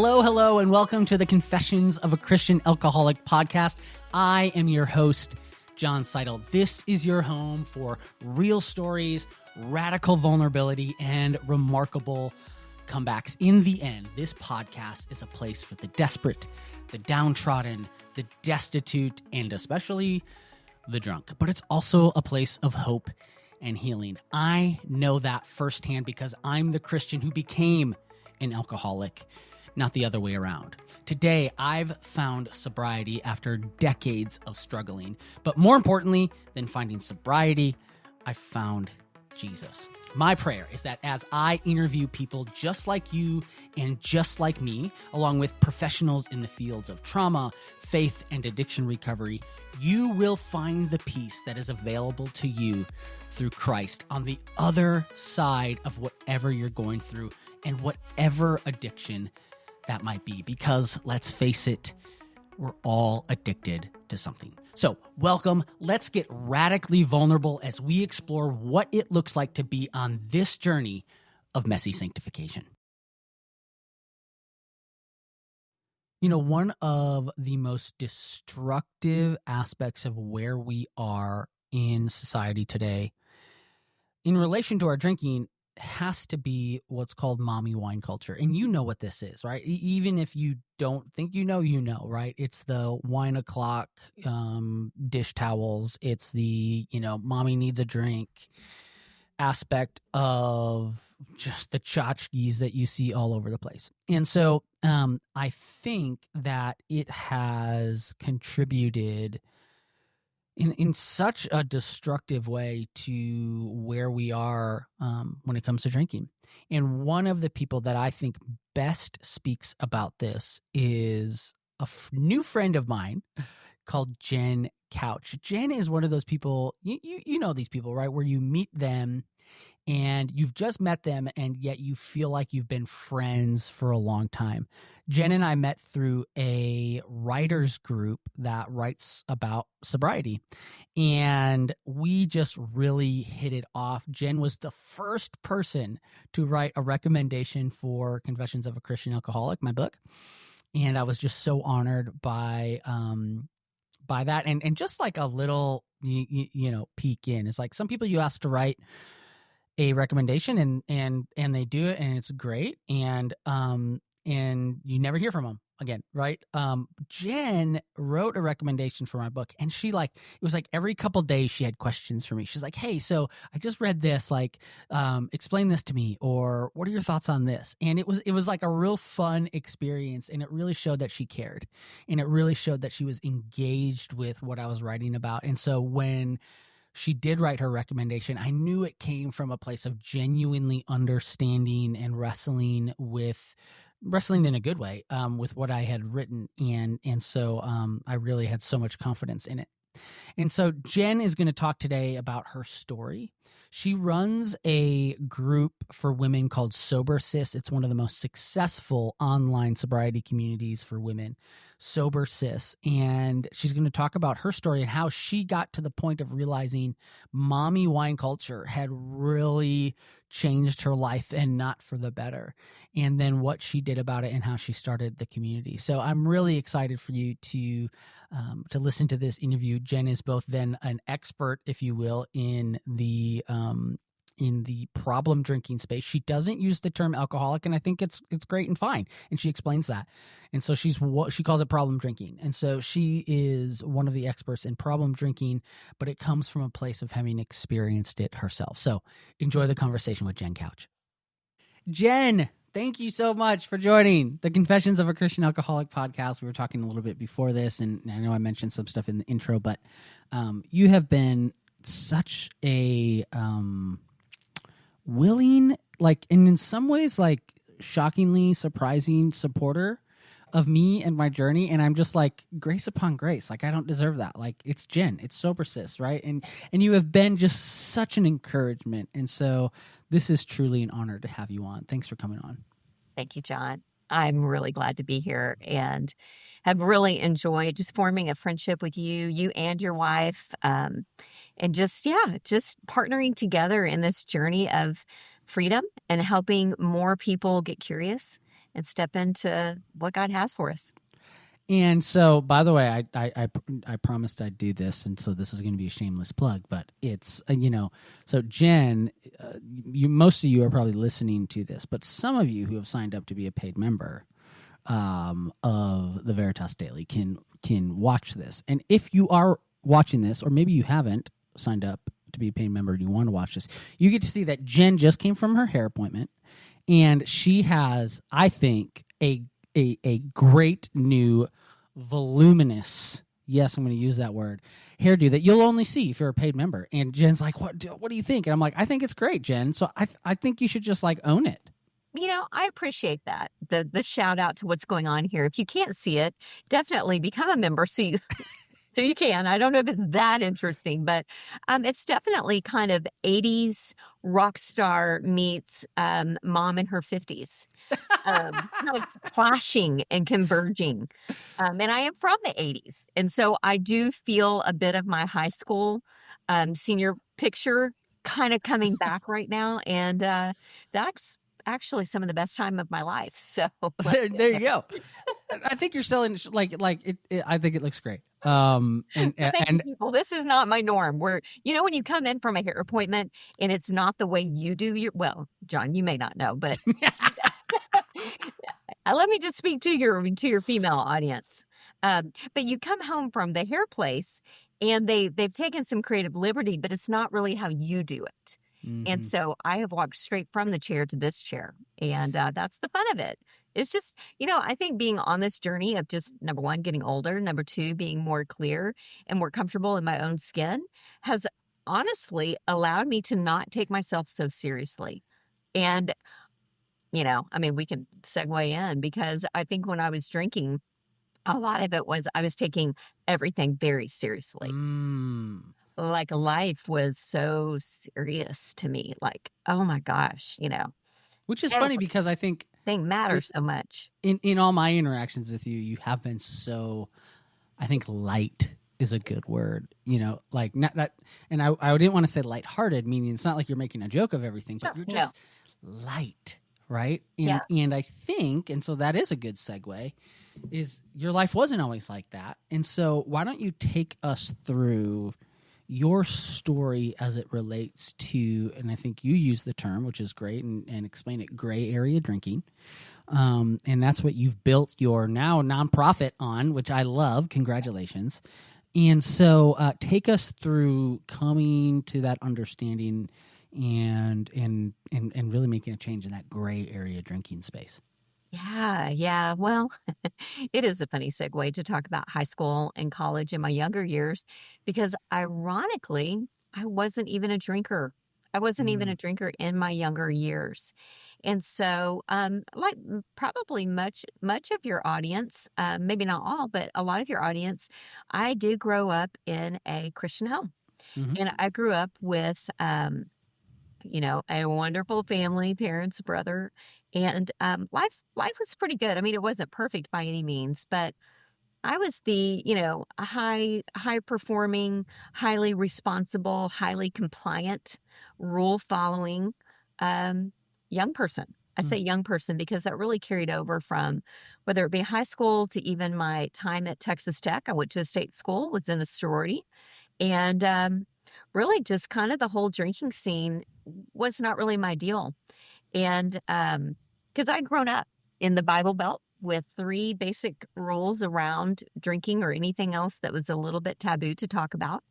Hello, and welcome to the Confessions of a Christian Alcoholic podcast. I am your host, John Seidel. This is your home for real stories, radical vulnerability, and remarkable comebacks. In the end, this podcast is a place for the desperate, the downtrodden, the destitute, and especially the drunk. But it's also a place of hope and healing. I know that firsthand because I'm the Christian who became an alcoholic, not the other way around. Today, I've found sobriety after decades of struggling. But more importantly than finding sobriety, I found Jesus. My prayer is that as I interview people just like you and just like me, along with professionals in the fields of trauma, faith, and addiction recovery, you will find the peace that is available to you through Christ on the other side of whatever you're going through and whatever addiction that might be. Because let's face it, we're all addicted to something. So welcome. Let's get radically vulnerable as we explore what it looks like to be on this journey of messy sanctification. You know, one of the most destructive aspects of where we are in society today in relation to our drinking has to be what's called mommy wine culture. And you know what this is, right? Even if you don't think you know, right? It's the wine o'clock dish towels. It's the, mommy needs a drink aspect of just the tchotchkes that you see all over the place. And so I think that it has contributed in such a destructive way to where we are when it comes to drinking. And one of the people that I think best speaks about this is a new friend of mine called Jenn Kautsch. Jenn is one of those people, you know these people, right? Where you meet them and you've just met them and yet you feel like you've been friends for a long time. Jenn and I met through a writers group that writes about sobriety, and we just really hit it off. Jenn was the first person to write a recommendation for Confessions of a Christian Alcoholic, my book, and I was just so honored by that. And just like a little peek in, it's like some people you ask to write a recommendation and they do it and it's great, and you never hear from them again, right? Jenn wrote a recommendation for my book, and she it was like every couple days she had questions for me. She's like, hey, so I just read this, explain this to me, or what are your thoughts on this? And it was like a real fun experience, and it really showed that she cared, and it really showed that she was engaged with what I was writing about. And so when she did write her recommendation, I knew it came from a place of genuinely understanding and wrestling in a good way with what I had written. And so I really had so much confidence in it. And so Jenn is going to talk today about her story. She runs a group for women called Sober Sis. It's one of the most successful online sobriety communities for women, Sober Sis. And she's going to talk about her story and how she got to the point of realizing mommy wine culture had really changed her life and not for the better. And then what she did about it and how she started the community. So I'm really excited for you to listen to this interview. Jenn is both then an expert, if you will, in the problem drinking space. She doesn't use the term alcoholic, and I think it's great and fine. And she explains that. And so she calls it problem drinking. And so she is one of the experts in problem drinking, but it comes from a place of having experienced it herself. So enjoy the conversation with Jenn Kautsch. Jenn, thank you so much for joining the Confessions of a Christian Alcoholic podcast. We were talking a little bit before this, and I know I mentioned some stuff in the intro, but you have been such a willing, and in some ways, shockingly surprising supporter of me and my journey. And I'm just grace upon grace. I don't deserve that. It's Jenn, it's Sober Sis, right? And you have been just such an encouragement. And so this is truly an honor to have you on. Thanks for coming on. Thank you, John. I'm really glad to be here and have really enjoyed just forming a friendship with you and your wife. And just partnering together in this journey of freedom and helping more people get curious and step into what God has for us. And so, by the way, I promised I'd do this, and so this is going to be a shameless plug. But it's so Jenn, most of you are probably listening to this, but some of you who have signed up to be a paid member of the Veritas Daily can watch this. And if you are watching this, or maybe you haven't signed up to be a paid member and you want to watch this, you get to see that Jenn just came from her hair appointment, and she has, I think, a great new voluminous, yes, I'm going to use that word, hairdo that you'll only see if you're a paid member. And Jenn's like, what do you think? And I'm like, I think it's great, Jenn. So I think you should just like own it. I appreciate that. The shout out to what's going on here. If you can't see it, definitely become a member so you can. I don't know if it's that interesting, but it's definitely kind of 80s rock star meets mom in her 50s. Kind of clashing and converging. And I am from the 80s. And so I do feel a bit of my high school senior picture kind of coming back right now. And that's actually some of the best time of my life. So there you go. I think you're selling like it I think it looks great. And people, this is not my norm. Where when you come in from a hair appointment and it's not the way you do well, John, you may not know, but let me just speak to your female audience. But you come home from the hair place and they've taken some creative liberty, but it's not really how you do it. Mm-hmm. And so I have walked straight from the chair to this chair, and that's the fun of it. It's just, I think being on this journey of just, number one, getting older, number two, being more clear and more comfortable in my own skin has honestly allowed me to not take myself so seriously. And, we can segue in, because I think when I was drinking, a lot of it was I was taking everything very seriously. Like life was so serious to me. Like, oh my gosh, Which is funny because I think matters so much. In all my interactions with you, you have been so, I think light is a good word, like not that, and I didn't want to say lighthearted, meaning it's not like you're making a joke of everything, but you're just light, right? And I think, and so that is a good segue, is your life wasn't always like that. And so why don't you take us through your story as it relates to, and I think you use the term, which is great, and explain it, gray area drinking. And that's what you've built your now nonprofit on, which I love. Congratulations. And so take us through coming to that understanding and really making a change in that gray area drinking space. Yeah. Well, it is a funny segue to talk about high school and college in my younger years, because ironically, I wasn't even a drinker. I wasn't even a drinker in my younger years. And so, like probably much of your audience, maybe not all, but a lot of your audience, I did grow up in a Christian home. Mm-hmm. And I grew up with, a wonderful family, parents, brother, and life was pretty good. I mean, it wasn't perfect by any means, but I was the, high performing, highly responsible, highly compliant, rule following young person. I say young person because that really carried over from whether it be high school to even my time at Texas Tech. I went to a state school, was in a sorority, and really just kind of the whole drinking scene was not really my deal. And because I'd grown up in the Bible Belt with 3 basic rules around drinking or anything else that was a little bit taboo to talk about.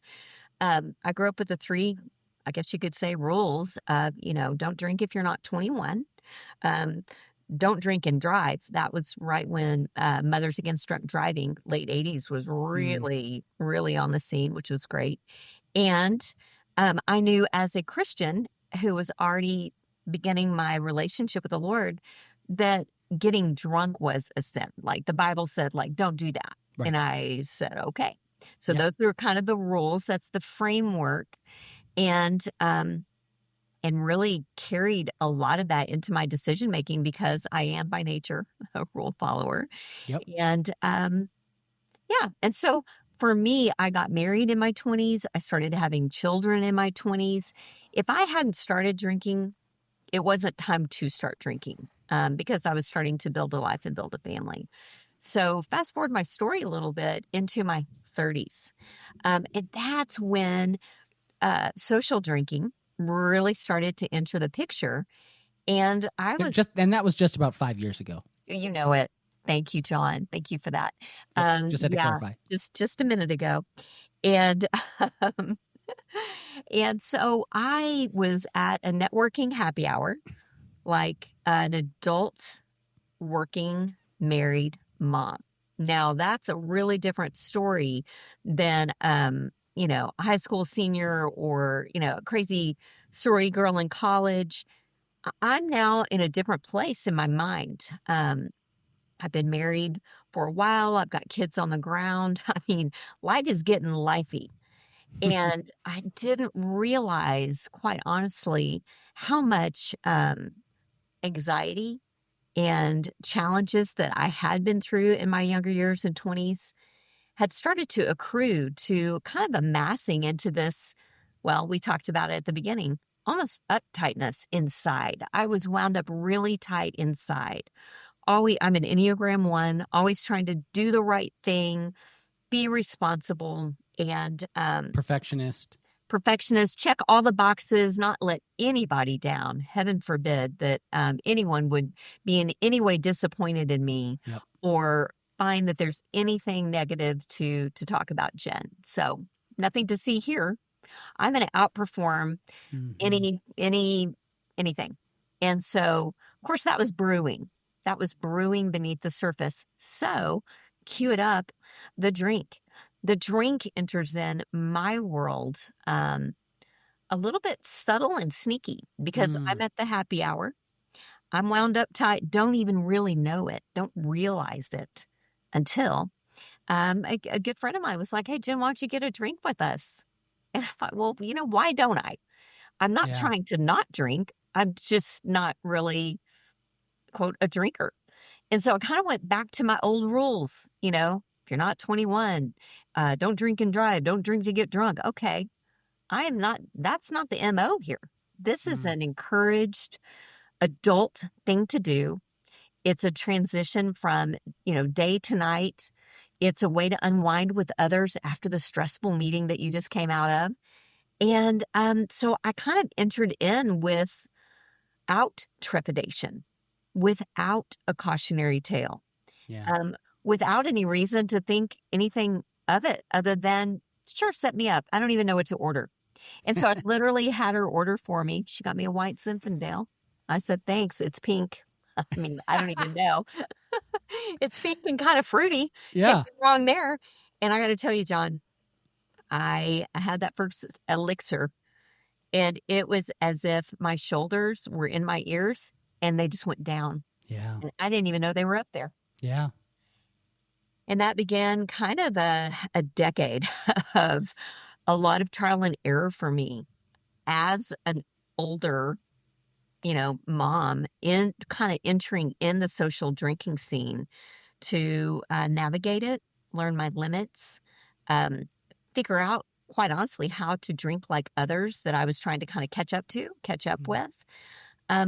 I grew up with the 3, I guess you could say, rules of, don't drink if you're not 21. Don't drink and drive. That was right when Mothers Against Drunk Driving, late 80s, was really, really on the scene, which was great. And I knew as a Christian who was already beginning my relationship with the Lord that getting drunk was a sin. Like the Bible said, like, don't do that. Right. And I said, okay. So those are kind of the rules. That's the framework. And really carried a lot of that into my decision making because I am by nature a rule follower. Yep. And and so for me, I got married in my 20s. I started having children in my 20s. If I hadn't started drinking it wasn't time to start drinking because I was starting to build a life and build a family. So fast forward my story a little bit into my 30s. And that's when social drinking really started to enter the picture. And I was, And that was just about 5 years ago. you know it. Thank you, John. Thank you for that. Yep, just had to Yeah, clarify. just a minute ago. And um, and so I was at a networking happy hour, like an adult working married mom. Now that's a really different story than a high school senior or, a crazy sorority girl in college. I'm now in a different place in my mind. I've been married for a while. I've got kids on the ground. I mean, life is getting lifey. And I didn't realize, quite honestly, how much anxiety and challenges that I had been through in my younger years and 20s had started to accrue to kind of amassing into this. Well, we talked about it at the beginning, almost uptightness inside. I was wound up really tight inside. I'm an Enneagram 1, always trying to do the right thing, be responsible, and perfectionist, check all the boxes, not let anybody down. Heaven forbid that anyone would be in any way disappointed in me or find that there's anything negative to talk about Jenn. So nothing to see here. I'm going to outperform anything. And so, of course, that was brewing. That was brewing beneath the surface. So cue it up, the drink. The drink enters in my world a little bit subtle and sneaky because I'm at the happy hour. I'm wound up tight, don't even really know it, don't realize it until a good friend of mine was like, "Hey, Jen, why don't you get a drink with us?" And I thought, well, why don't I? I'm not trying to not drink. I'm just not really, quote, a drinker. And so I kind of went back to my old rules. If you're not 21, don't drink and drive. Don't drink to get drunk. Okay. That's not the MO here. This is an encouraged adult thing to do. It's a transition from, day to night. It's a way to unwind with others after the stressful meeting that you just came out of. And so I kind of entered in without trepidation, without a cautionary tale, without any reason to think anything of it other than, sure, set me up. I don't even know what to order. And so I literally had her order for me. She got me a white Zinfandel. I said, thanks. It's pink. I mean, I don't even know. It's pink and kind of fruity. Can't go wrong there. And I got to tell you, John, I had that first elixir, and it was as if my shoulders were in my ears and they just went down. Yeah. And I didn't even know they were up there. Yeah. And that began kind of a decade of a lot of trial and error for me as an older, mom in kind of entering in the social drinking scene to navigate it, learn my limits, figure out, quite honestly, how to drink like others that I was trying to kind of catch up with.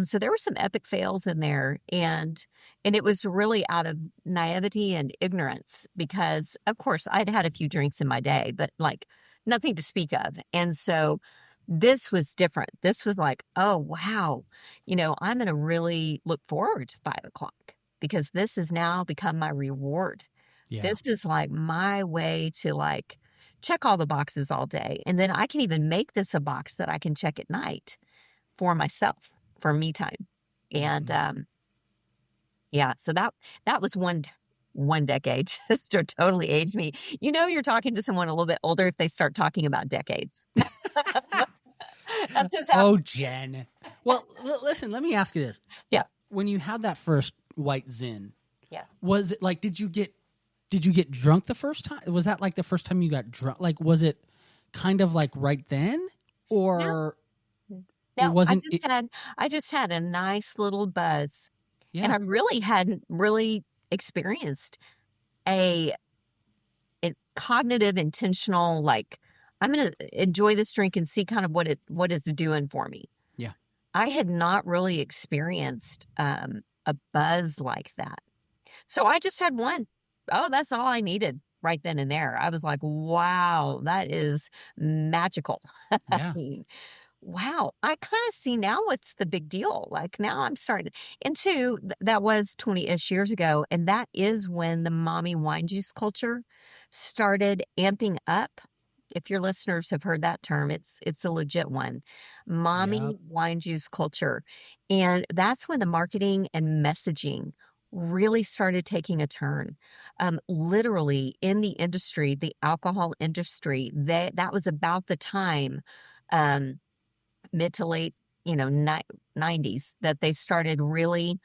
So there were some epic fails in there, and it was really out of naivety and ignorance because, of course, I'd had a few drinks in my day, but like nothing to speak of. And so this was different. This was like, oh, wow, I'm going to really look forward to 5:00 because this has now become my reward. Yeah. This is like my way to like check all the boxes all day. And then I can even make this a box that I can check at night for myself, for me time. And so that was one decade. Just to totally age me. You're talking to someone a little bit older if they start talking about decades. That's just how. Oh, Jen. Well, listen, let me ask you this. Yeah. When you had that first white Zin, was it like, did you get drunk the first time? Was that like the first time you got drunk? Like, was it kind of like right then, or no, it wasn't? I just had a nice little buzz, Yeah. and I really hadn't really experienced a cognitive, intentional, like, I'm going to enjoy this drink and see kind of what it's doing for me. Yeah. I had not really experienced a buzz like that. So I just had one. Oh, that's all I needed right then and there. I was like, wow, that is magical. I Yeah. mean, wow, I kind of see now what's the big deal. Like now I'm starting, and two, that was 20-ish years ago. And that is when the mommy wine juice culture started amping up. If your listeners have heard that term, it's a legit one. Yep. Mommy wine juice culture. And that's when the marketing and messaging really started taking a turn. Literally in the industry, the alcohol industry, that was about the time. Um, Mid to late, 90s that they started really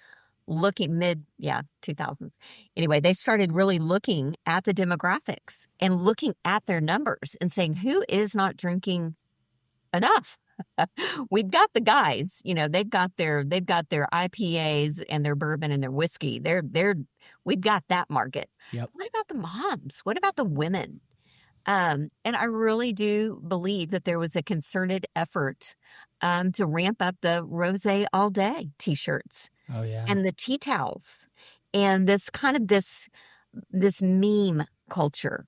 looking mid, yeah, 2000s. Anyway, they started really looking at the demographics and looking at their numbers and saying who is not drinking enough. We've got the guys, they've got their IPAs and their bourbon and their whiskey. We've got that market. Yep. What about the moms? What about the women? And I really do believe that there was a concerted effort to ramp up the rose all day t-shirts Oh yeah. and the tea towels and this meme culture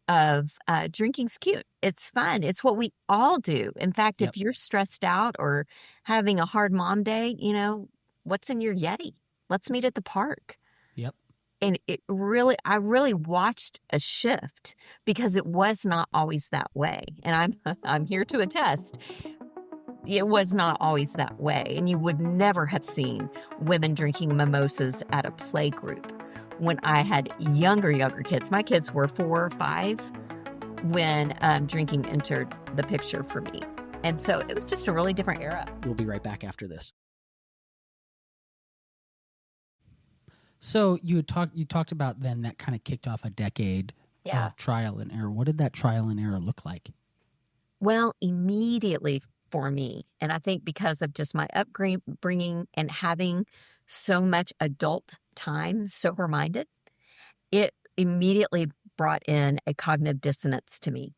of drinking's cute. It's fun. It's what we all do. In fact, Yep. if you're stressed out or having a hard mom day, what's in your Yeti? Let's meet at the park. Yep. And I really watched a shift because it was not always that way. And I'm here to attest, it was not always that way. And you would never have seen women drinking mimosas at a play group when I had younger kids. My kids were 4 or 5 when drinking entered the picture for me. And so it was just a really different era. We'll be right back after this. So you talked about then that kind of kicked off a decade of trial and error. What did that trial and error look like? Well, immediately for me, and I think because of just my upbringing and having so much adult time, sober-minded, it immediately brought in a cognitive dissonance to me.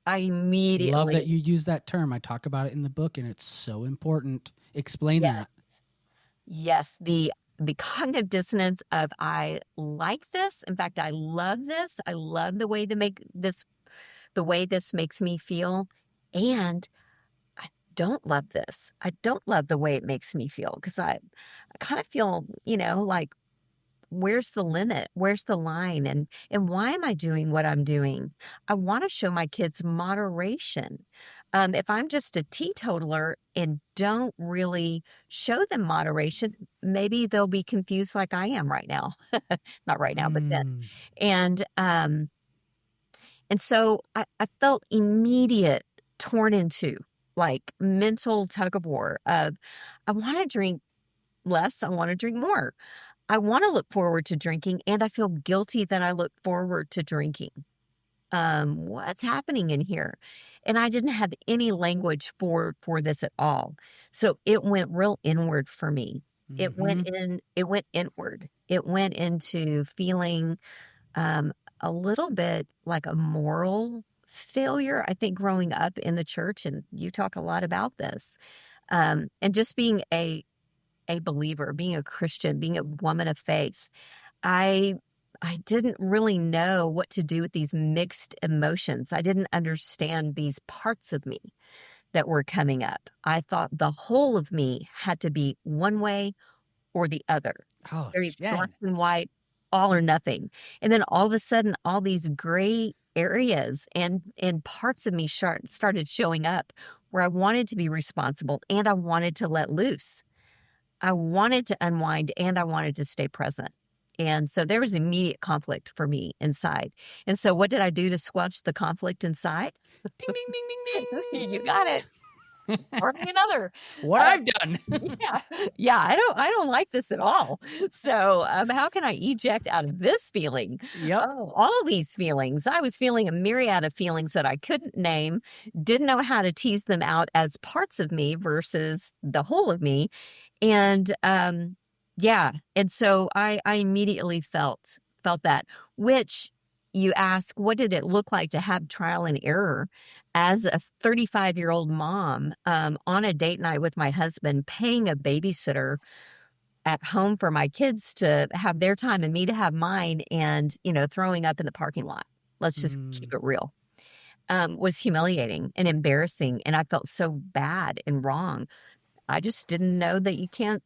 I immediately love that you use that term. I talk about it in the book, and it's so important. Explain that. Yes, the cognitive dissonance of I like this. In fact, I love this. I love the way the way this makes me feel. And I don't love this. I don't love the way it makes me feel because I kind of feel, like where's the limit? Where's the line? And why am I doing what I'm doing? I want to show my kids moderation. If I'm just a teetotaler and don't really show them moderation, maybe they'll be confused like I am right now. Not right now, but then. And so I felt immediate torn into like mental tug of war of I want to drink less, I want to drink more. I want to look forward to drinking, and I feel guilty that I look forward to drinking. What's happening in here? And I didn't have any language for this at all. So it went real inward for me. It went inward. It went into feeling a little bit like a moral failure. I think growing up in the church, and you talk a lot about this, and just being a believer, being a Christian, being a woman of faith, I didn't really know what to do with these mixed emotions. I didn't understand these parts of me that were coming up. I thought the whole of me had to be one way or the other. Oh, Very Jenn. black and white, all or nothing. And then all of a sudden, all these gray areas and parts of me started showing up where I wanted to be responsible and I wanted to let loose. I wanted to unwind and I wanted to stay present. And so there was immediate conflict for me inside. And so what did I do to squelch the conflict inside? Ding, ding, ding, ding, ding. You got it. Or another. What I've done. Yeah. I don't like this at all. So how can I eject out of this feeling? Yep. Oh, all these feelings. I was feeling a myriad of feelings that I couldn't name, didn't know how to tease them out as parts of me versus the whole of me. And and so I immediately felt that, which you ask, what did it look like to have trial and error as a 35-year-old mom on a date night with my husband, paying a babysitter at home for my kids to have their time and me to have mine, and, throwing up in the parking lot. Let's just keep it real. Was humiliating and embarrassing. And I felt so bad and wrong. I just didn't know that you can't,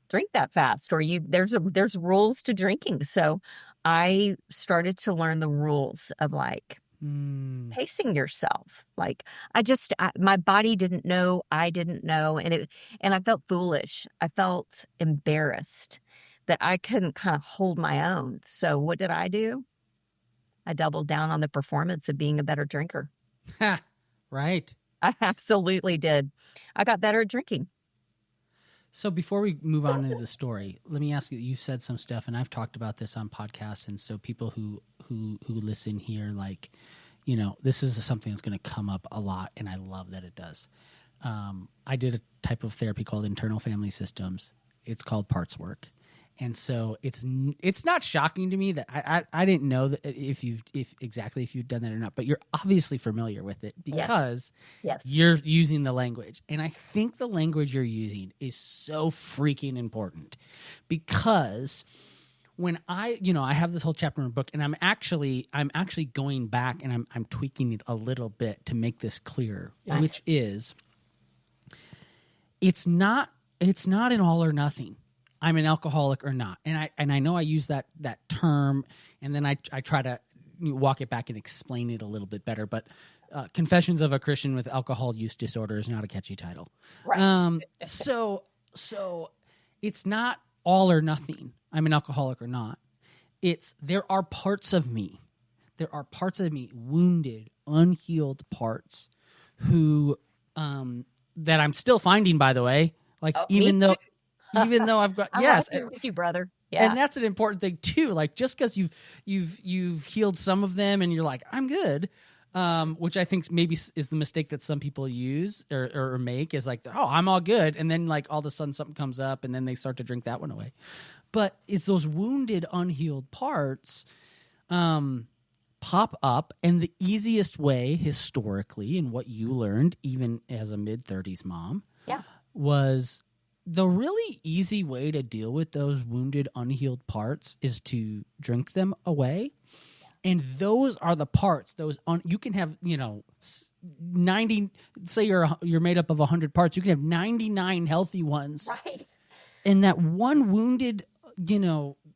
drink that fast, or there's rules to drinking. So I started to learn the rules of like pacing yourself. Like my body didn't know, I didn't know. And I felt foolish. I felt embarrassed that I couldn't kind of hold my own. So what did I do? I doubled down on the performance of being a better drinker. Right. I absolutely did. I got better at drinking. So before we move on into the story, let me ask you, you said some stuff, and I've talked about this on podcasts, and so people who listen here, like, this is something that's going to come up a lot, and I love that it does. I did a type of therapy called internal family systems. It's called parts work. And so it's not shocking to me that I didn't know that if you've done that or not, but you're obviously familiar with it because Yes. You're using the language. And I think the language you're using is so freaking important, because when I have this whole chapter in the book, and I'm actually going back and I'm tweaking it a little bit to make this clear, which is it's not an all or nothing. I'm an alcoholic or not. And I know I use that term, and then I try to walk it back and explain it a little bit better. But Confessions of a Christian with Alcohol Use Disorder is not a catchy title. Right. So it's not all or nothing. I'm an alcoholic or not. There are parts of me. There are parts of me, wounded, unhealed parts, who that I'm still finding, by the way. Like, even though I've got yes, I'm right with you, brother. Yeah. And that's an important thing too. Like, just because you've healed some of them and you're like, I'm good, which I think maybe is the mistake that some people use or make, is like, oh, I'm all good, and then like all of a sudden something comes up and then they start to drink that one away. But it's those wounded, unhealed parts pop up, and the easiest way historically, and what you learned even as a mid-30s mom, was the really easy way to deal with those wounded, unhealed parts is to drink them away. And those are the parts, you can have, 90, say you're made up of 100 parts, you can have 99 healthy ones. Right. And that one wounded,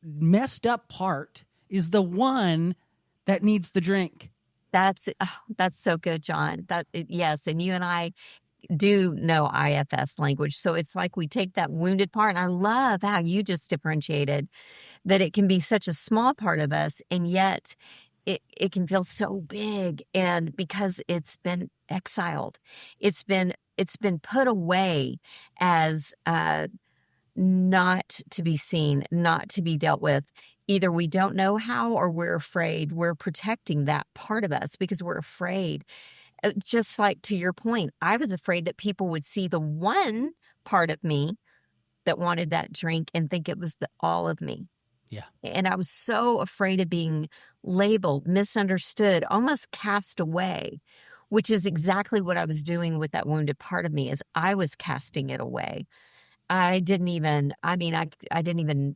messed up part is the one that needs the drink. That's so good, John. Yes. And you and I do know IFS language. So it's like we take that wounded part, and I love how you just differentiated that it can be such a small part of us, and yet it can feel so big. And because it's been exiled, it's been put away as not to be seen, not to be dealt with. Either we don't know how, or we're afraid. We're protecting that part of us because we're afraid. Just like, to your point, I was afraid that people would see the one part of me that wanted that drink and think it was all of me. Yeah. And I was so afraid of being labeled, misunderstood, almost cast away, which is exactly what I was doing with that wounded part of me, is I was casting it away. I didn't even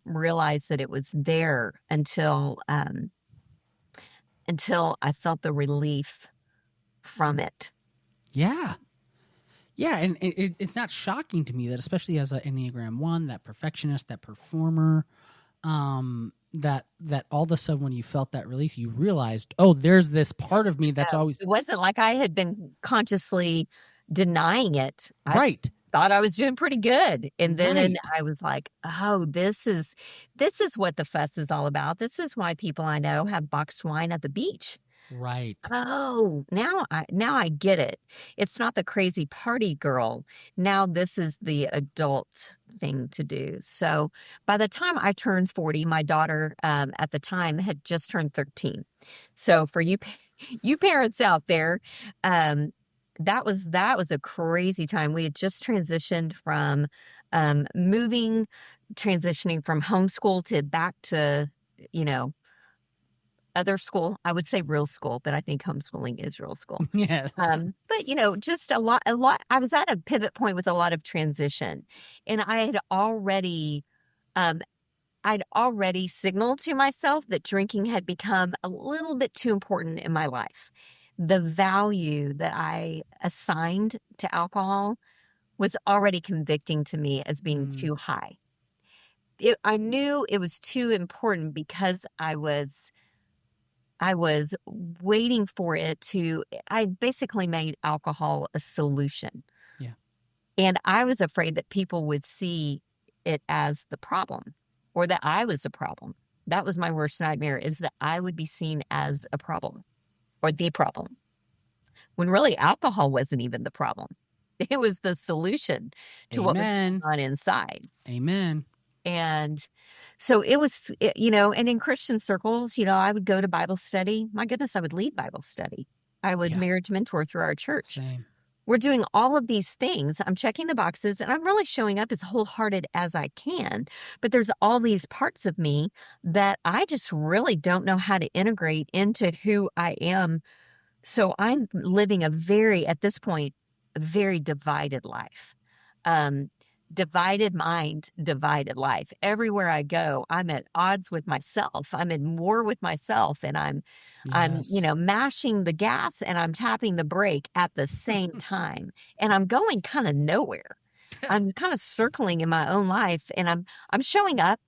realize that it was there until I felt the relief from it. Yeah. Yeah, and it's not shocking to me that, especially as an Enneagram 1, that perfectionist, that performer, that all of a sudden when you felt that release, you realized, oh, there's this part of me that's always... It wasn't like I had been consciously denying it. Right. I thought I was doing pretty good. And then I was like, oh, this is what the fuss is all about. This is why people I know have boxed wine at the beach. Right. Oh, now I get it. It's not the crazy party girl. Now this is the adult thing to do. So by the time I turned 40, my daughter at the time had just turned 13. So for you parents out there, that was a crazy time. We had just transitioned from transitioning from homeschool to back to, other school. I would say real school, but I think homeschooling is real school. Yes. But just a lot. I was at a pivot point with a lot of transition, and um, I'd already signaled to myself that drinking had become a little bit too important in my life. The value that I assigned to alcohol was already convicting to me as being Mm, too high. I knew it was too important because I was waiting for it to. I basically made alcohol a solution. yeah. And I was afraid that people would see it as the problem or that I was the problem. That was my worst nightmare, is that I would be seen as a problem or the problem, when really alcohol wasn't even the problem. It was the solution to what was Amen. going on inside. Amen. And so it was, and in Christian circles, I would go to Bible study. My goodness, I would lead Bible study. I would Yeah. marriage mentor through our church. Same. We're doing all of these things. I'm checking the boxes and I'm really showing up as wholehearted as I can. But there's all these parts of me that I just really don't know how to integrate into who I am. So I'm living at this point, a very divided life. Um, Divided mind, divided life. Everywhere I go, I'm at odds with myself. I'm in war with myself, and I'm Yes. mashing the gas and I'm tapping the brake at the same time. And I'm going kind of nowhere. I'm kind of circling in my own life, and I'm showing up.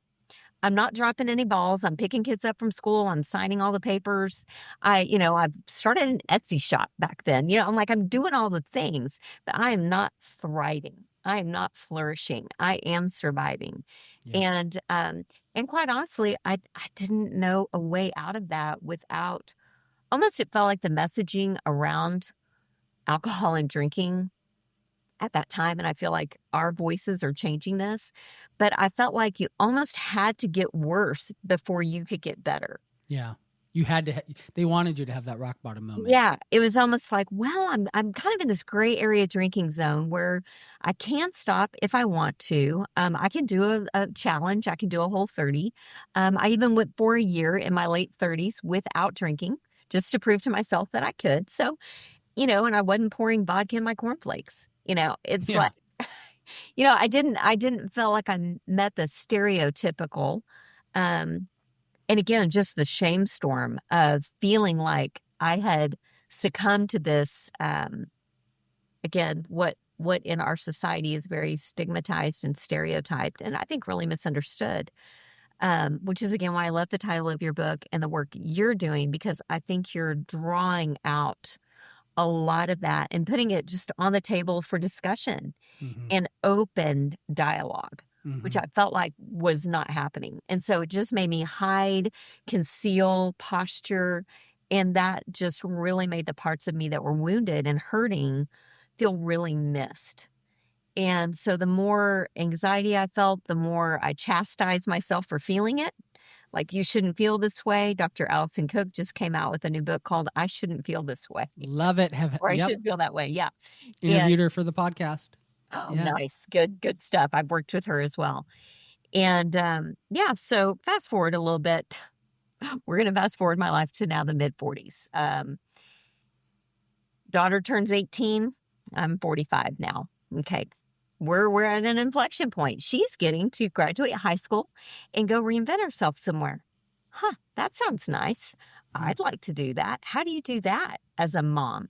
I'm not dropping any balls. I'm picking kids up from school. I'm signing all the papers. I've started an Etsy shop back then. I'm doing all the things, but I am not thriving. I am not flourishing. I am surviving. Yeah. And quite honestly, I didn't know a way out of that without, almost it felt like the messaging around alcohol and drinking at that time, and I feel like our voices are changing this, but I felt like you almost had to get worse before you could get better. Yeah. You had to. They wanted you to have that rock bottom moment. Yeah, it was almost like, well, I'm kind of in this gray area drinking zone where I can stop if I want to. I can do a challenge. I can do a Whole 30. I even went for a year in my late 30s without drinking, just to prove to myself that I could. So, and I wasn't pouring vodka in my cornflakes. It's Yeah. like, I didn't feel like I met the stereotypical, um, and again, just the shame storm of feeling like I had succumbed to this, again, what in our society is very stigmatized and stereotyped, and I think really misunderstood. Which is again why I love the title of your book and the work you're doing, because I think you're drawing out a lot of that and putting it just on the table for discussion Mm-hmm. and open dialogue, which Mm-hmm. I felt like was not happening. And so it just made me hide, conceal, posture. And that just really made the parts of me that were wounded and hurting feel really missed. And so the more anxiety I felt, the more I chastised myself for feeling it. Like, you shouldn't feel this way. Dr. Allison Cook just came out with a new book called I Shouldn't Feel This Way, Love it. or I Yep. Shouldn't Feel That Way. Yeah. And Interviewed her for the podcast. oh, Yeah. nice. Good stuff. I've worked with her as well. And yeah, so fast forward a little bit. We're going to fast forward my life to now the mid 40s. Daughter turns 18. I'm 45 now. Okay. We're at an inflection point. She's getting to graduate high school and go reinvent herself somewhere. Huh, that sounds nice. Yeah. I'd like to do that. How do you do that as a mom,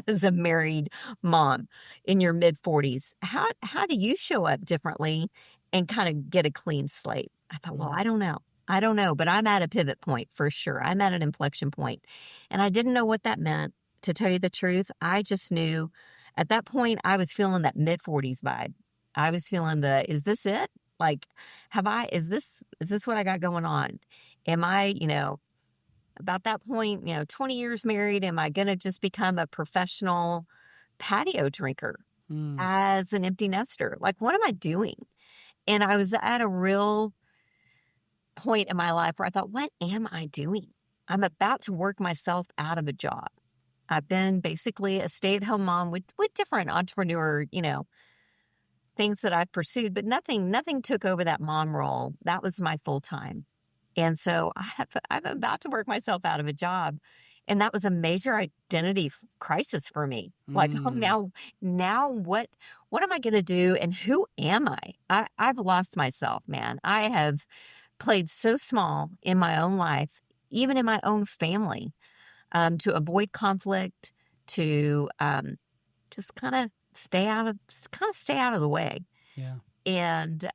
as a married mom in your mid 40s? How do you show up differently and kind of get a clean slate? I thought, well, I don't know. I don't know, but I'm at a pivot point for sure. I'm at an inflection point. And I didn't know what that meant. To tell you the truth, I just knew at that point I was feeling that mid 40s vibe. I was feeling is this it? Like, is this what I got going on? Am I, about that point, 20 years married, am I going to just become a professional patio drinker Mm. as an empty nester? Like, what am I doing? And I was at a real point in my life where I thought, what am I doing? I'm about to work myself out of a job. I've been basically a stay-at-home mom with different entrepreneur, things that I've pursued, but nothing took over that mom role. That was my full time. And so I'm about to work myself out of a job. And that was a major identity crisis for me. Like, oh, Mm. now what am I going to do? And who am I? I've lost myself, man. I have played so small in my own life, even in my own family, to avoid conflict, to just stay out of the way. Yeah. And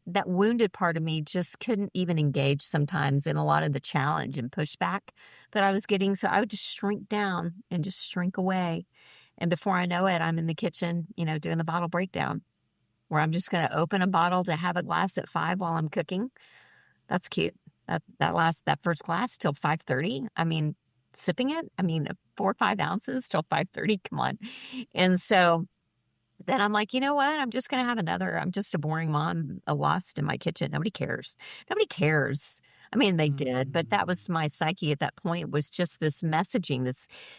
that wounded part of me just couldn't even engage sometimes in a lot of the challenge and pushback that I was getting. So I would just shrink down and just shrink away. And before I know it, I'm in the kitchen, doing the bottle breakdown, where I'm just going to open a bottle to have a glass at 5 while I'm cooking. That's cute. That first glass till 5:30. I mean, sipping it. I mean, 4 or 5 ounces till 5:30. Come on. And so then I'm like, you know what? I'm just going to have another. I'm just a boring mom, a lost in my kitchen. Nobody cares. Nobody cares. I mean, they did, but that was my psyche at that point, was just this messaging,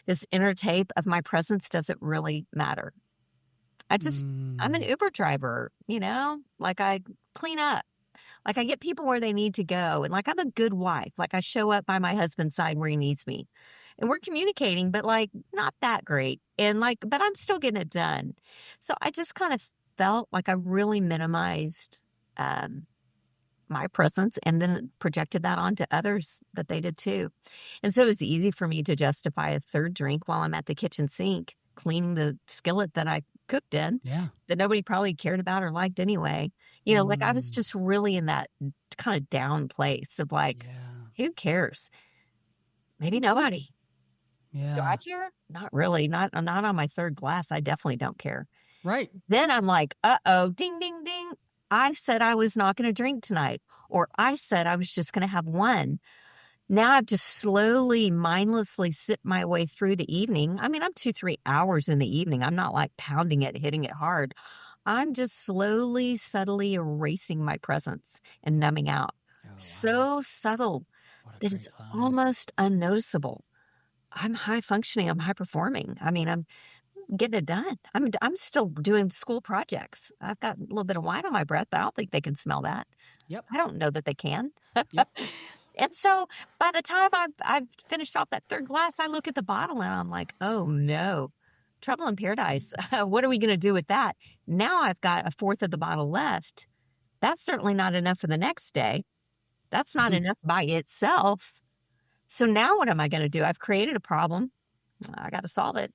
this inner tape of my presence doesn't really matter. I'm an Uber driver, like I clean up, like I get people where they need to go. And like, I'm a good wife. Like I show up by my husband's side where he needs me, and we're communicating, but like not that great. And like, but I'm still getting it done. So I just kind of felt like I really minimized my presence, and then projected that onto others that they did too. And so it was easy for me to justify a third drink while I'm at the kitchen sink cleaning the skillet that I cooked in, Yeah. that nobody probably cared about or liked anyway. Like I was just really in that kind of down place of like, who cares? Maybe nobody. Yeah. Do I care? Not really. Not on my third glass. I definitely don't care. Right. Then I'm like, uh-oh, ding, ding, ding. I said I was not going to drink tonight, or I said I was just going to have one. Now I've just slowly, mindlessly sipped my way through the evening. I mean, I'm 2-3 hours in the evening. I'm not like pounding it, hitting it hard. I'm just slowly, subtly erasing my presence and numbing out. Oh, wow. So subtle that it's line. almost unnoticeable. I'm high functioning. I'm high performing. I mean, I'm getting it done. I'm still doing school projects. I've got a little bit of wine on my breath, but I don't think they can smell that. Yep. I don't know that they can. Yep. And so by the time I've finished off that third glass, I look at the bottle and I'm like, oh no, trouble in paradise. What are we going to do with that? Now I've got a fourth of the bottle left. That's certainly not enough for the next day. That's not enough by itself. So now what am I going to do? I've created a problem. I got to solve it.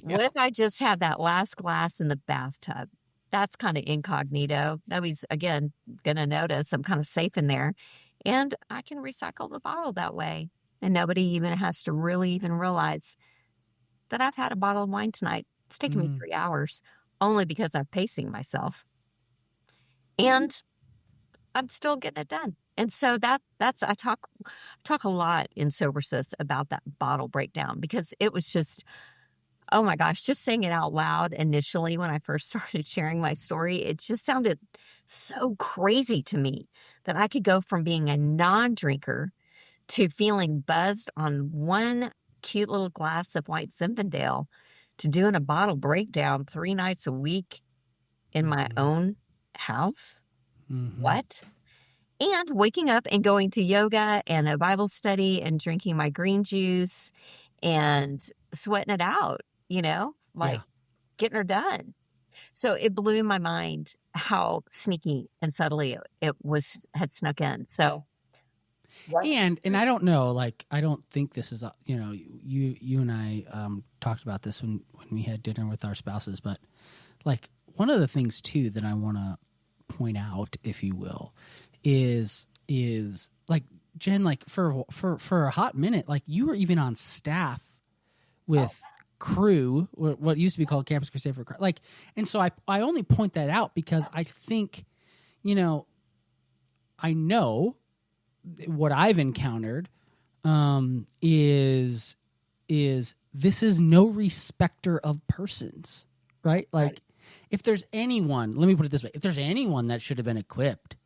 What if I just have that last glass in the bathtub? That's kind of incognito. Nobody's, again, going to notice. I'm kind of safe in there. And I can recycle the bottle that way. And nobody even has to really even realize that I've had a bottle of wine tonight. It's taken me 3 hours, only because I'm pacing myself. And I'm still getting it done. And so that's I talk a lot in Sober Sis about that bottle breakdown, because it was just, oh my gosh, just saying it out loud initially when I first started sharing my story, it just sounded so crazy to me that I could go from being a non-drinker to feeling buzzed on one cute little glass of white Zinfandel to doing a bottle breakdown 3 nights a week in my own house. What? And waking up and going to yoga and a Bible study and drinking my green juice and sweating it out, getting her done. So it blew my mind how sneaky and subtly it had snuck in. So. And I don't know, like, I don't think this is, you and I talked about this when we had dinner with our spouses, but like one of the things too that I want to point out, if you will, is like, Jen, like for a hot minute, like you were even on staff with Crew, what used to be called Campus Crusade for Christ. Like, and so I only point that out because I think, I know what I've encountered is this is no respecter of persons, right? Like, if there's anyone, let me put it this way, if there's anyone that should have been equipped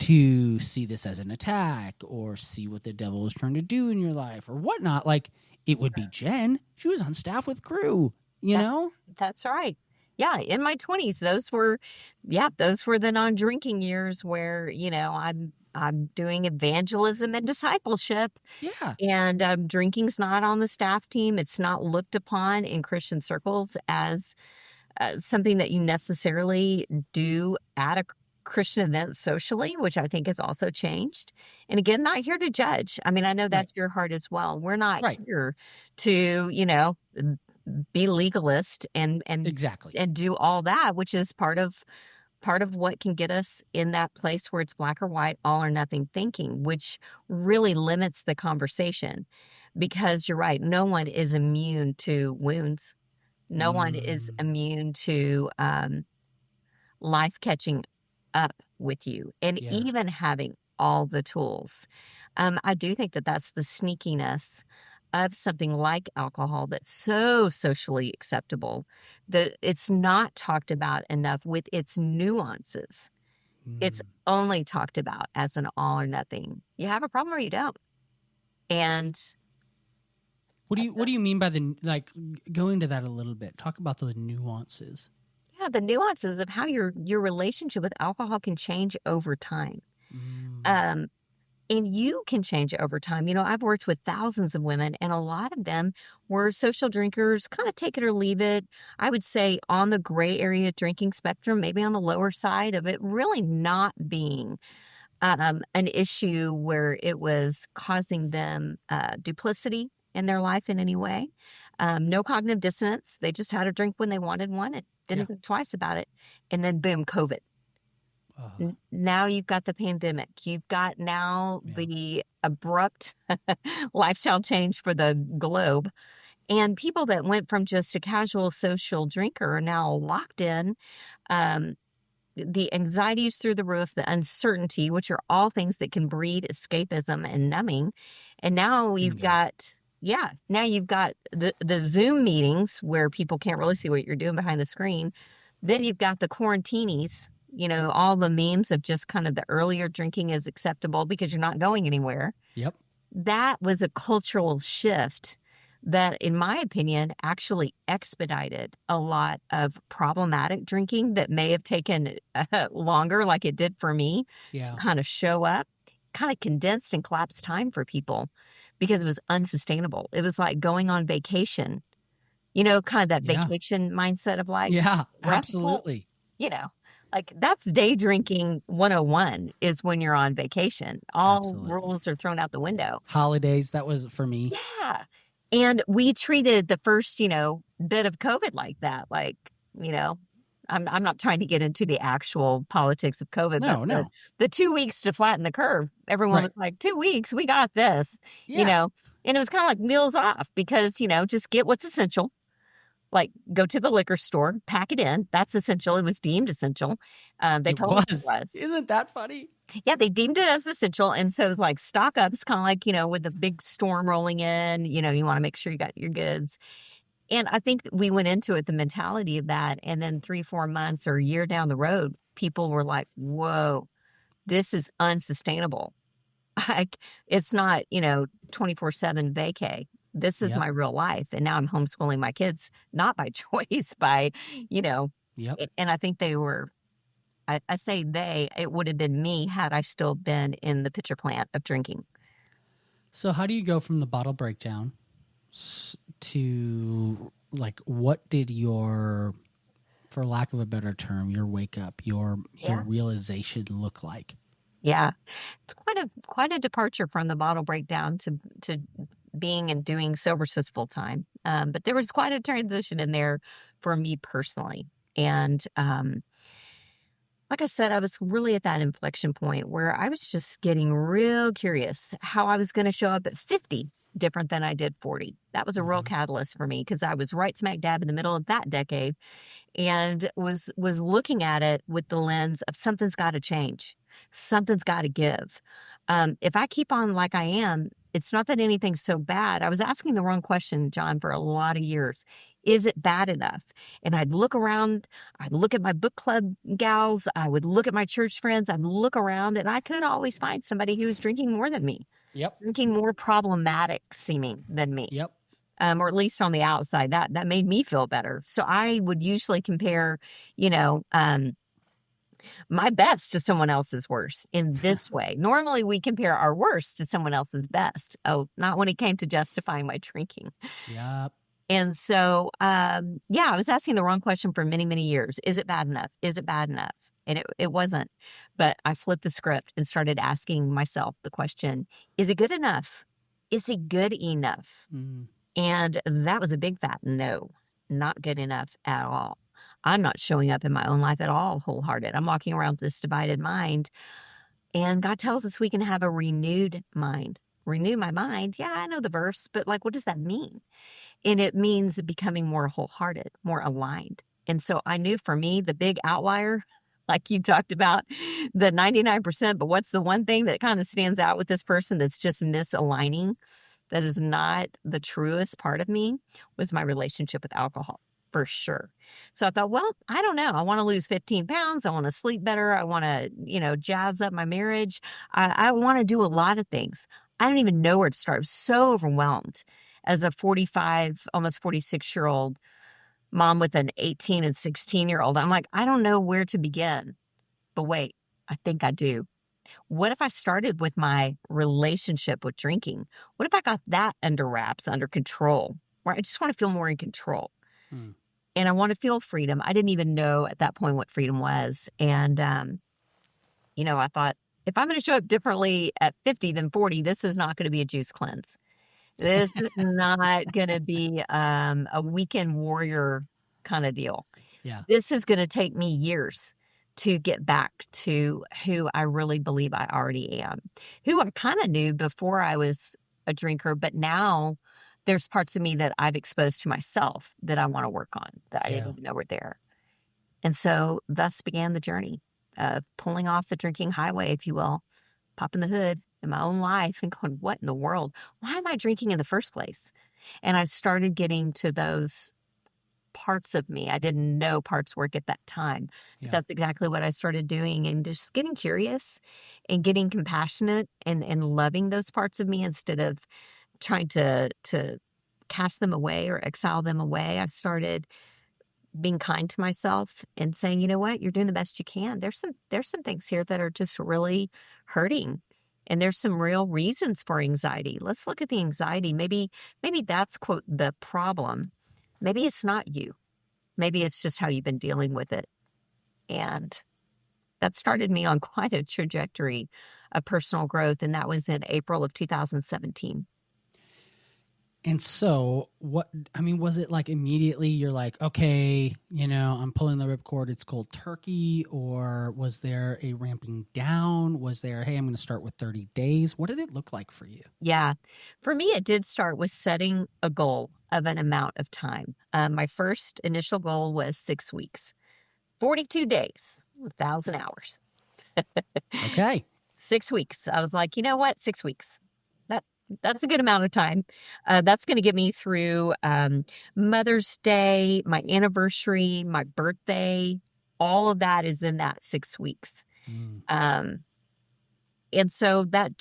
to see this as an attack or see what the devil is trying to do in your life or whatnot, like, it would be Jen. She was on staff with Crew, you know? That's right. Yeah, in my 20s, those were the non-drinking years where, I'm I'm doing evangelism and discipleship, Yeah. and drinking's not on the staff team. It's not looked upon in Christian circles as something that you necessarily do at a Christian event socially, which I think has also changed. And again, not here to judge. I mean, I know Right. that's your heart as well. We're not Right. here to, be legalist Exactly. and do all that, which is part of what can get us in that place where it's black or white, all or nothing thinking, which really limits the conversation. Because you're right, no one is immune to wounds. No one is Mm, immune to life catching up with you and yeah. even having all the tools. I do think that that's the sneakiness of something like alcohol that's so socially acceptable that it's not talked about enough with its nuances. It's Mm. only talked about as an all or nothing. You have a problem or you don't. And What do you mean by go into that a little bit? Talk about the nuances. yeah, the nuances of how your relationship with alcohol can change over time. Mm, Um, and you can change over time. I've worked with thousands of women, and a lot of them were social drinkers, kind of take it or leave it. I would say on the gray area drinking spectrum, maybe on the lower side of it, really not being an issue where it was causing them duplicity in their life in any way. No cognitive dissonance. They just had a drink when they wanted one and yeah. didn't think twice about it. And then boom, COVID. Uh, Now you've got the pandemic. You've got now yeah. the abrupt lifestyle change for the globe. And people that went from just a casual social drinker are now locked in. Um, the anxiety is through the roof, the uncertainty, which are all things that can breed escapism and numbing. And now Bingo. now you've got the Zoom meetings where people can't really see what you're doing behind the screen. Then you've got the quarantinis, all the memes of just kind of the earlier drinking is acceptable because you're not going anywhere. Yep. That was a cultural shift that, in my opinion, actually expedited a lot of problematic drinking that may have taken longer, like it did for me, to Yeah. kind of show up, kind of condensed and collapsed time for people because it was unsustainable. It was like going on vacation, kind of that Yeah. vacation mindset of like, Yeah. we're at the pool, Absolutely. you know, like that's day drinking 101 is when you're on vacation. All Absolutely. rules are thrown out the window. Holidays. That was for me. Yeah. And we treated the first, bit of COVID like that. Like, you know, I'm not trying to get into the actual politics of COVID, but No. the No. the 2 weeks to flatten the curve, everyone Right. was like, 2 weeks, we got this, you Yeah. know. And it was kind of like meals off because, just get what's essential. Like go to the liquor store, pack it in. That's essential. It was deemed essential. They It told us it was. was. Isn't that funny? Yeah, they deemed it as essential. And so it was like stock up. It's kind of like, with the big storm rolling in, you want to make sure you got your goods. And I think that we went into it the mentality of that. And then 3, 4 months or a year down the road, people were like, whoa, this is unsustainable. Like it's not, 24/7 vacay. This is Yep. my real life. And now I'm homeschooling my kids, not by choice, by, you know, Yep. and I think they were I say they, it would have been me had I still been in the pitcher plant of drinking. So how do you go from the bottle breakdown to what did your, for lack of a better term, your wake up, your Yeah. realization look like? Yeah. It's quite a departure from the bottle breakdown to being and doing Sober Sis full time. But there was quite a transition in there for me personally. And like I said, I was really at that inflection point where I was just getting real curious how I was going to show up at 50 different than I did 40. That was a real Mm-hmm. catalyst for me because I was right smack dab in the middle of that decade and was looking at it with the lens of something's got to change. Something's got to give. If I keep on like I am, it's not that anything's so bad. I was asking the wrong question, John, for a lot of years. Is it bad enough? And I'd look around, I'd look at my book club gals, I would look at my church friends, I'd look around, and I could always find somebody who was drinking more than me, Yep. drinking more problematic seeming than me. Yep. Or at least on the outside, that made me feel better. So I would usually compare, you know, my best to someone else's worst in this way. Normally, we compare our worst to someone else's best. Oh, not when it came to justifying my drinking. Yep. And so, yeah, I was asking the wrong question for many, many years. Is it bad enough? Is it bad enough? And it wasn't. But I flipped the script and started asking myself the question, is it good enough? Is it good enough? Mm. And that was a big fat no, not good enough at all. I'm not showing up in my own life at all wholehearted. I'm walking around with this divided mind. And God tells us we can have a renewed mind. Renew my mind. Yeah, I know the verse, but like, what does that mean? And it means becoming more wholehearted, more aligned. And so I knew for me, the big outlier, like you talked about, the 99%, but what's the one thing that kind of stands out with this person that's just misaligning, that is not the truest part of me, was my relationship with alcohol, for sure. So I thought, well, I don't know. I want to lose 15 pounds. I want to sleep better. I want to, jazz up my marriage. I want to do a lot of things. I don't even know where to start. I was so overwhelmed as a 45, almost 46-year-old mom with an 18 and 16-year-old. I'm like, I don't know where to begin. But wait, I think I do. What if I started with my relationship with drinking? What if I got that under wraps, under control, where I just want to feel more in control? Hmm. And I want to feel freedom. I didn't even know at that point what freedom was. And, I thought, if I'm going to show up differently at 50 than 40, this is not going to be a juice cleanse. This is not going to be a weekend warrior kind of deal. Yeah. This is going to take me years to get back to who I really believe I already am, who I kind of knew before I was a drinker, but now there's parts of me that I've exposed to myself that I want to work on that I Yeah. didn't even know were there. And so thus began the journey of pulling off the drinking highway, if you will, popping the hood in my own life and going, what in the world? Why am I drinking in the first place? And I started getting to those parts of me. I didn't know parts work at that time, but Yeah. that's exactly what I started doing, and just getting curious and getting compassionate and loving those parts of me instead of trying to cast them away or exile them away. I started being kind to myself and saying, you know what, you're doing the best you can. There's some things here that are just really hurting. And there's some real reasons for anxiety. Let's look at the anxiety. Maybe that's quote the problem. Maybe it's not you. Maybe it's just how you've been dealing with it. And that started me on quite a trajectory of personal growth. And that was in April of 2017. And so was it like immediately you're like, okay, I'm pulling the ripcord, it's cold turkey, or was there a ramping down? Was there, hey, I'm going to start with 30 days? What did it look like for you? Yeah. For me, it did start with setting a goal of an amount of time. My first initial goal was 6 weeks, 42 days, 1,000 hours. Okay. 6 weeks. I was like, you know what? 6 weeks. That's a good amount of time. That's going to get me through Mother's Day, my anniversary, my birthday. All of that is in that 6 weeks. And so that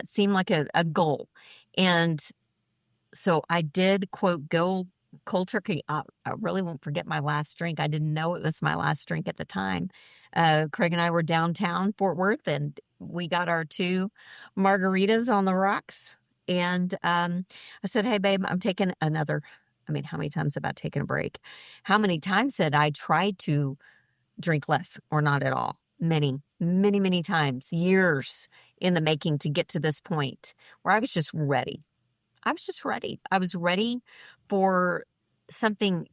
seemed like a goal. And so I did quote go cold turkey. I really won't forget my last drink. I didn't know it was my last drink at the time. Craig and I were downtown Fort Worth, and we got our 2 margaritas on the rocks. And I said, hey, babe, I'm taking another. I mean, how many times have I taken a break? How many times had I tried to drink less or not at all? Many, many, many times, years in the making to get to this point where I was just ready. I was just ready. I was ready for something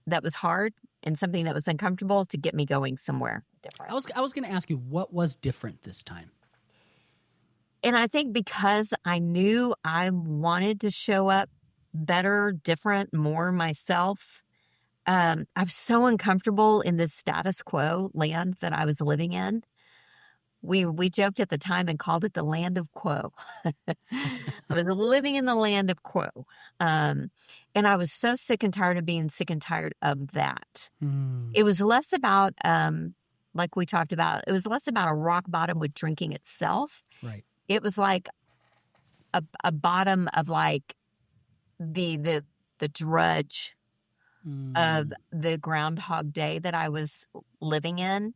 that was hard and something that was uncomfortable to get me going somewhere different. I was going to ask you, what was different this time? And I think because I knew I wanted to show up better, different, more myself, I was so uncomfortable in this status quo land that I was living in. We joked at the time and called it the land of quo. I was living in the land of quo. And I was so sick and tired of being sick and tired of that. It was less about, like we talked about, it was less about a rock bottom with drinking itself. Right. It was like a bottom of like the drudge of the Groundhog Day that I was living in.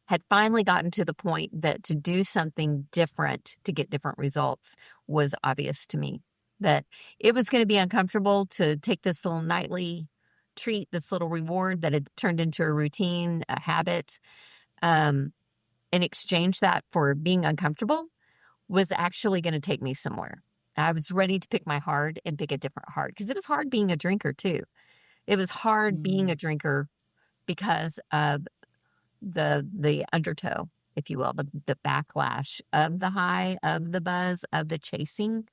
had finally gotten to the point that to do something different to get different results was obvious to me. That it was going to be uncomfortable to take this little nightly treat, this little reward that had turned into a routine, a habit, and exchange that for being uncomfortable was actually going to take me somewhere. I was ready to pick my heart and pick a different heart because it was hard being a drinker too. It was hard being a drinker because of the undertow, if you will, the backlash of the high, of the buzz, of the chasing.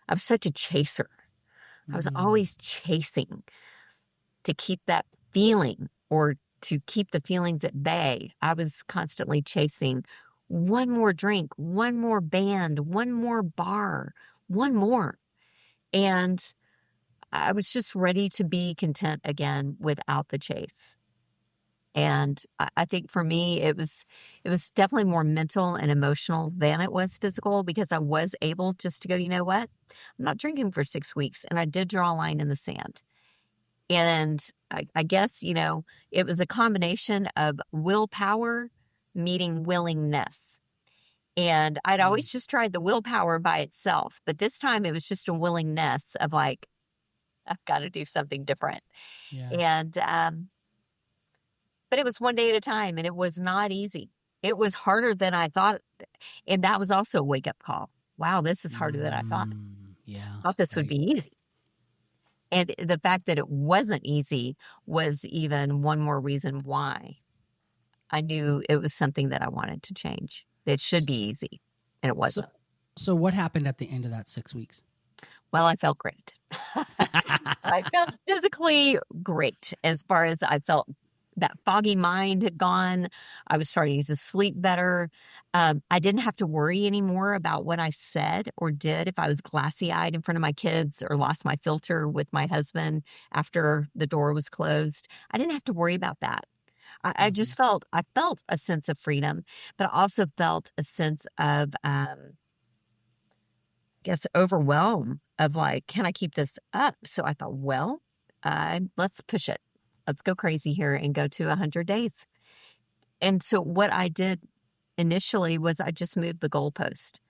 I was such a chaser. I was always chasing to keep that feeling or to keep the feelings at bay. I was constantly chasing one more drink, one more band, one more bar, one more. And I was just ready to be content again without the chase. And I think for me, it was definitely more mental and emotional than it was physical because I was able just to go, you know what? I'm not drinking for 6 weeks. And I did draw a line in the sand. And I guess, it was a combination of willpower meeting willingness. And I'd always just tried the willpower by itself. But this time it was just a willingness of like, I've got to do something different. Yeah. And, but it was one day at a time and it was not easy. It was harder than I thought. And that was also a wake up call. Wow, this is harder than I thought. Yeah. I thought this would be easy. And the fact that it wasn't easy was even one more reason why I knew it was something that I wanted to change. It should be easy. And it wasn't. So what happened at the end of that 6 weeks? Well, I felt great. I felt physically great as far as I felt that foggy mind had gone. I was starting to sleep better. I didn't have to worry anymore about what I said or did if I was glassy-eyed in front of my kids or lost my filter with my husband after the door was closed. I didn't have to worry about that. I just felt a sense of freedom, but I also felt a sense of, overwhelm of like, can I keep this up? So I thought, well, let's push it. Let's go crazy here and go to 100 days. And so what I did initially was I just moved the goalpost.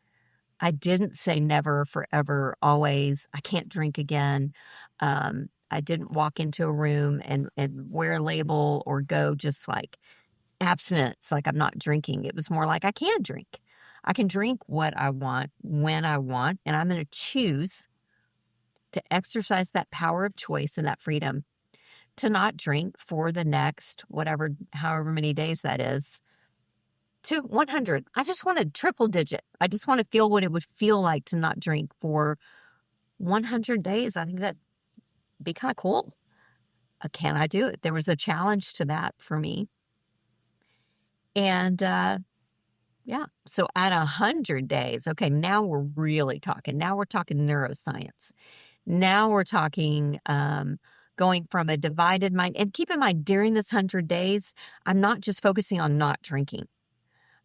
I didn't say never, forever, always. I can't drink again. I didn't walk into a room and wear a label or go just like abstinence, like I'm not drinking. It was more like I can drink. I can drink what I want, when I want, and I'm going to choose to exercise that power of choice and that freedom to not drink for the next however many days that is, to 100. I just want a triple digit. I just want to feel what it would feel like to not drink for 100 days. I think that'd be kind of cool. Can I do it? There was a challenge to that for me. And, yeah. So at 100 days, okay, now we're really talking. Now we're talking neuroscience. Now we're talking going from a divided mind. And keep in mind, during this 100 days, I'm not just focusing on not drinking.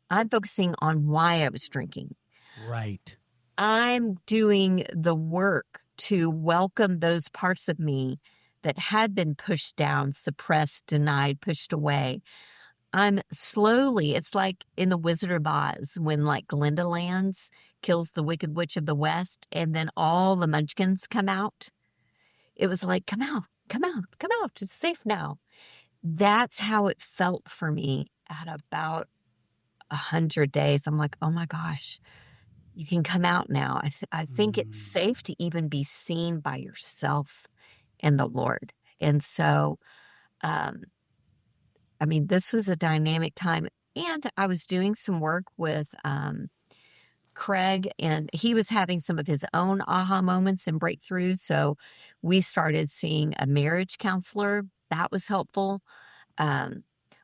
I'm focusing on why I was drinking. Right. I'm doing the work to welcome those parts of me that had been pushed down, suppressed, denied, pushed away. I'm slowly, it's like in The Wizard of Oz when like Glinda lands, kills the Wicked Witch of the West, and then all the munchkins come out. It was like, come out, come out, come out. It's safe now. That's how it felt for me at about 100 days. I'm like, oh my gosh, you can come out now. I think it's safe to even be seen by yourself and the Lord. And so, this was a dynamic time. And I was doing some work with Craig, and he was having some of his own aha moments and breakthroughs. So we started seeing a marriage counselor. That was helpful.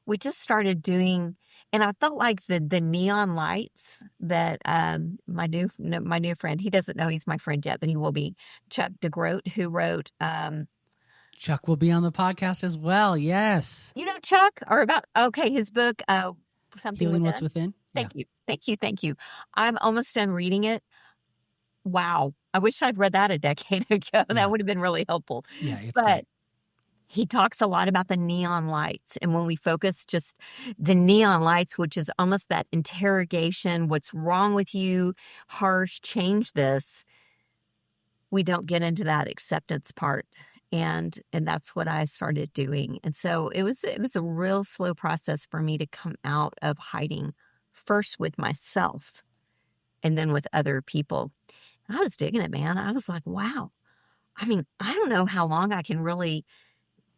We just started doing, and I felt like the neon lights that my new friend, he doesn't know he's my friend yet, but he will be, Chuck DeGroat, who wrote Chuck will be on the podcast as well. Yes. You know Chuck, or about, okay, his book, Something Healing Within. What's Within. Thank you. Thank you. Thank you. I'm almost done reading it. Wow. I wish I'd read that a decade ago. Yeah. That would have been really helpful. Yeah, it's But great. he talks a lot about the neon lights. And when we focus just the neon lights, which is almost that interrogation, what's wrong with you, harsh, change this, we don't get into that acceptance part. And that's what I started doing. And so it was a real slow process for me to come out of hiding, first with myself and then with other people. And I was digging it, man. I was like, wow. I mean, I don't know how long I can really,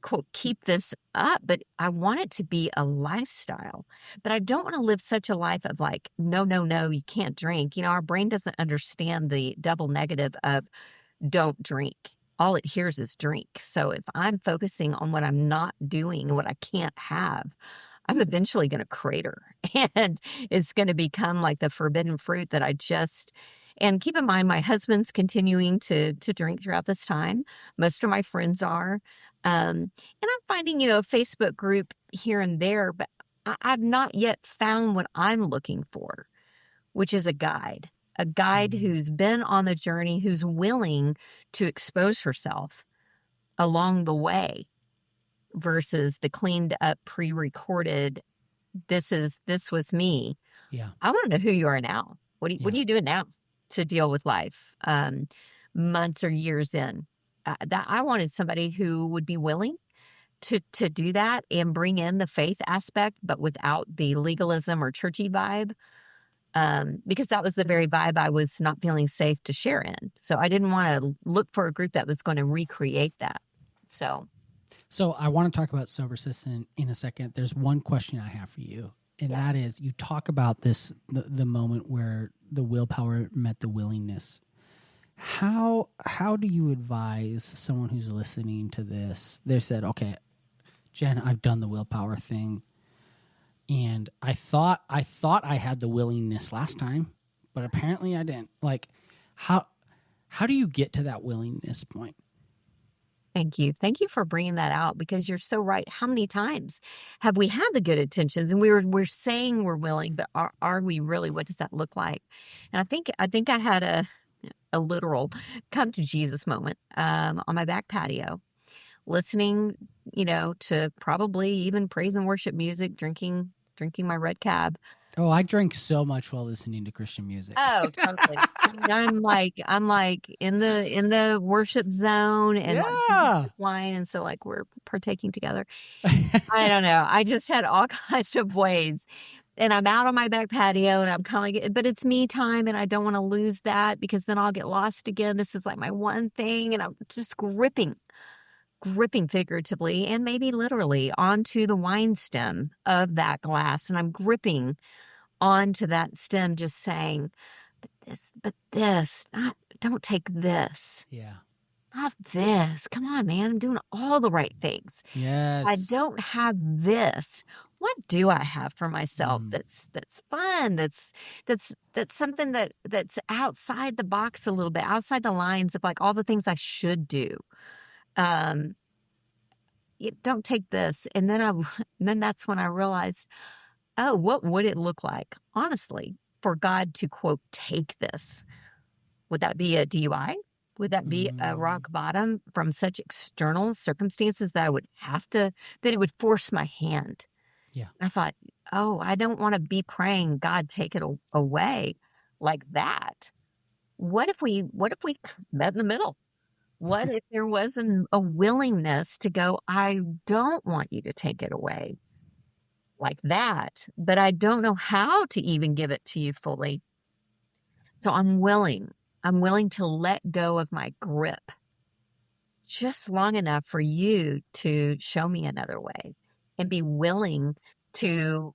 quote, keep this up, but I want it to be a lifestyle. But I don't want to live such a life of like, no, no, no, you can't drink. Our brain doesn't understand the double negative of don't drink. All it hears is drink. So if I'm focusing on what I'm not doing and what I can't have, I'm eventually going to crater, and it's going to become like the forbidden fruit that I just. And keep in mind, my husband's continuing to drink throughout this time. Most of my friends are. And I'm finding, a Facebook group here and there, but I've not yet found what I'm looking for, which is a guide who's been on the journey, who's willing to expose herself along the way versus the cleaned up, pre-recorded, this was me. Yeah. I want to know who you are now. What are Yeah. you doing now to deal with life? Months or years in. That I wanted somebody who would be willing to do that and bring in the faith aspect, but without the legalism or churchy vibe. Because that was the very vibe I was not feeling safe to share in. So I didn't want to look for a group that was going to recreate that. So I want to talk about Sober Sis in a second. There's one question I have for you, and that is, you talk about this, the moment where the willpower met the willingness. How do you advise someone who's listening to this? They said, okay, Jen, I've done the willpower thing, and I thought I had the willingness last time, but apparently I didn't. Like, how do you get to that willingness point? thank you. Thank you for bringing that out, because you're so right. How many times have we had the good intentions and we're saying we're willing, but are we really? What does that look like? And I think I had a literal come to Jesus moment on my back patio, listening, to probably even praise and worship music, drinking my red cab. Oh, I drank so much while listening to Christian music. Oh, totally. I'm like in the worship zone, and like wine, and so like we're partaking together. I don't know. I just had all kinds of ways. And I'm out on my back patio, and I'm kind of like, but it's me time, and I don't want to lose that, because then I'll get lost again. This is like my one thing, and I'm just gripping figuratively and maybe literally onto the wine stem of that glass. And I'm gripping onto that stem, just saying, but this, don't take this. Yeah. Not this. Come on, man. I'm doing all the right things. Yes. I don't have this. What do I have for myself that's fun, that's something that's outside the box a little bit, outside the lines of like all the things I should do. Don't take this. And then that's when I realized, oh, what would it look like, honestly, for God to, quote, take this? Would that be a DUI? Would that be a rock bottom from such external circumstances that that it would force my hand? Yeah. I thought, oh, I don't want to be praying, God, take it away like that. What if we met in the middle? What if there wasn't a willingness to go, I don't want you to take it away like that, but I don't know how to even give it to you fully. So I'm willing to let go of my grip just long enough for you to show me another way, and be willing to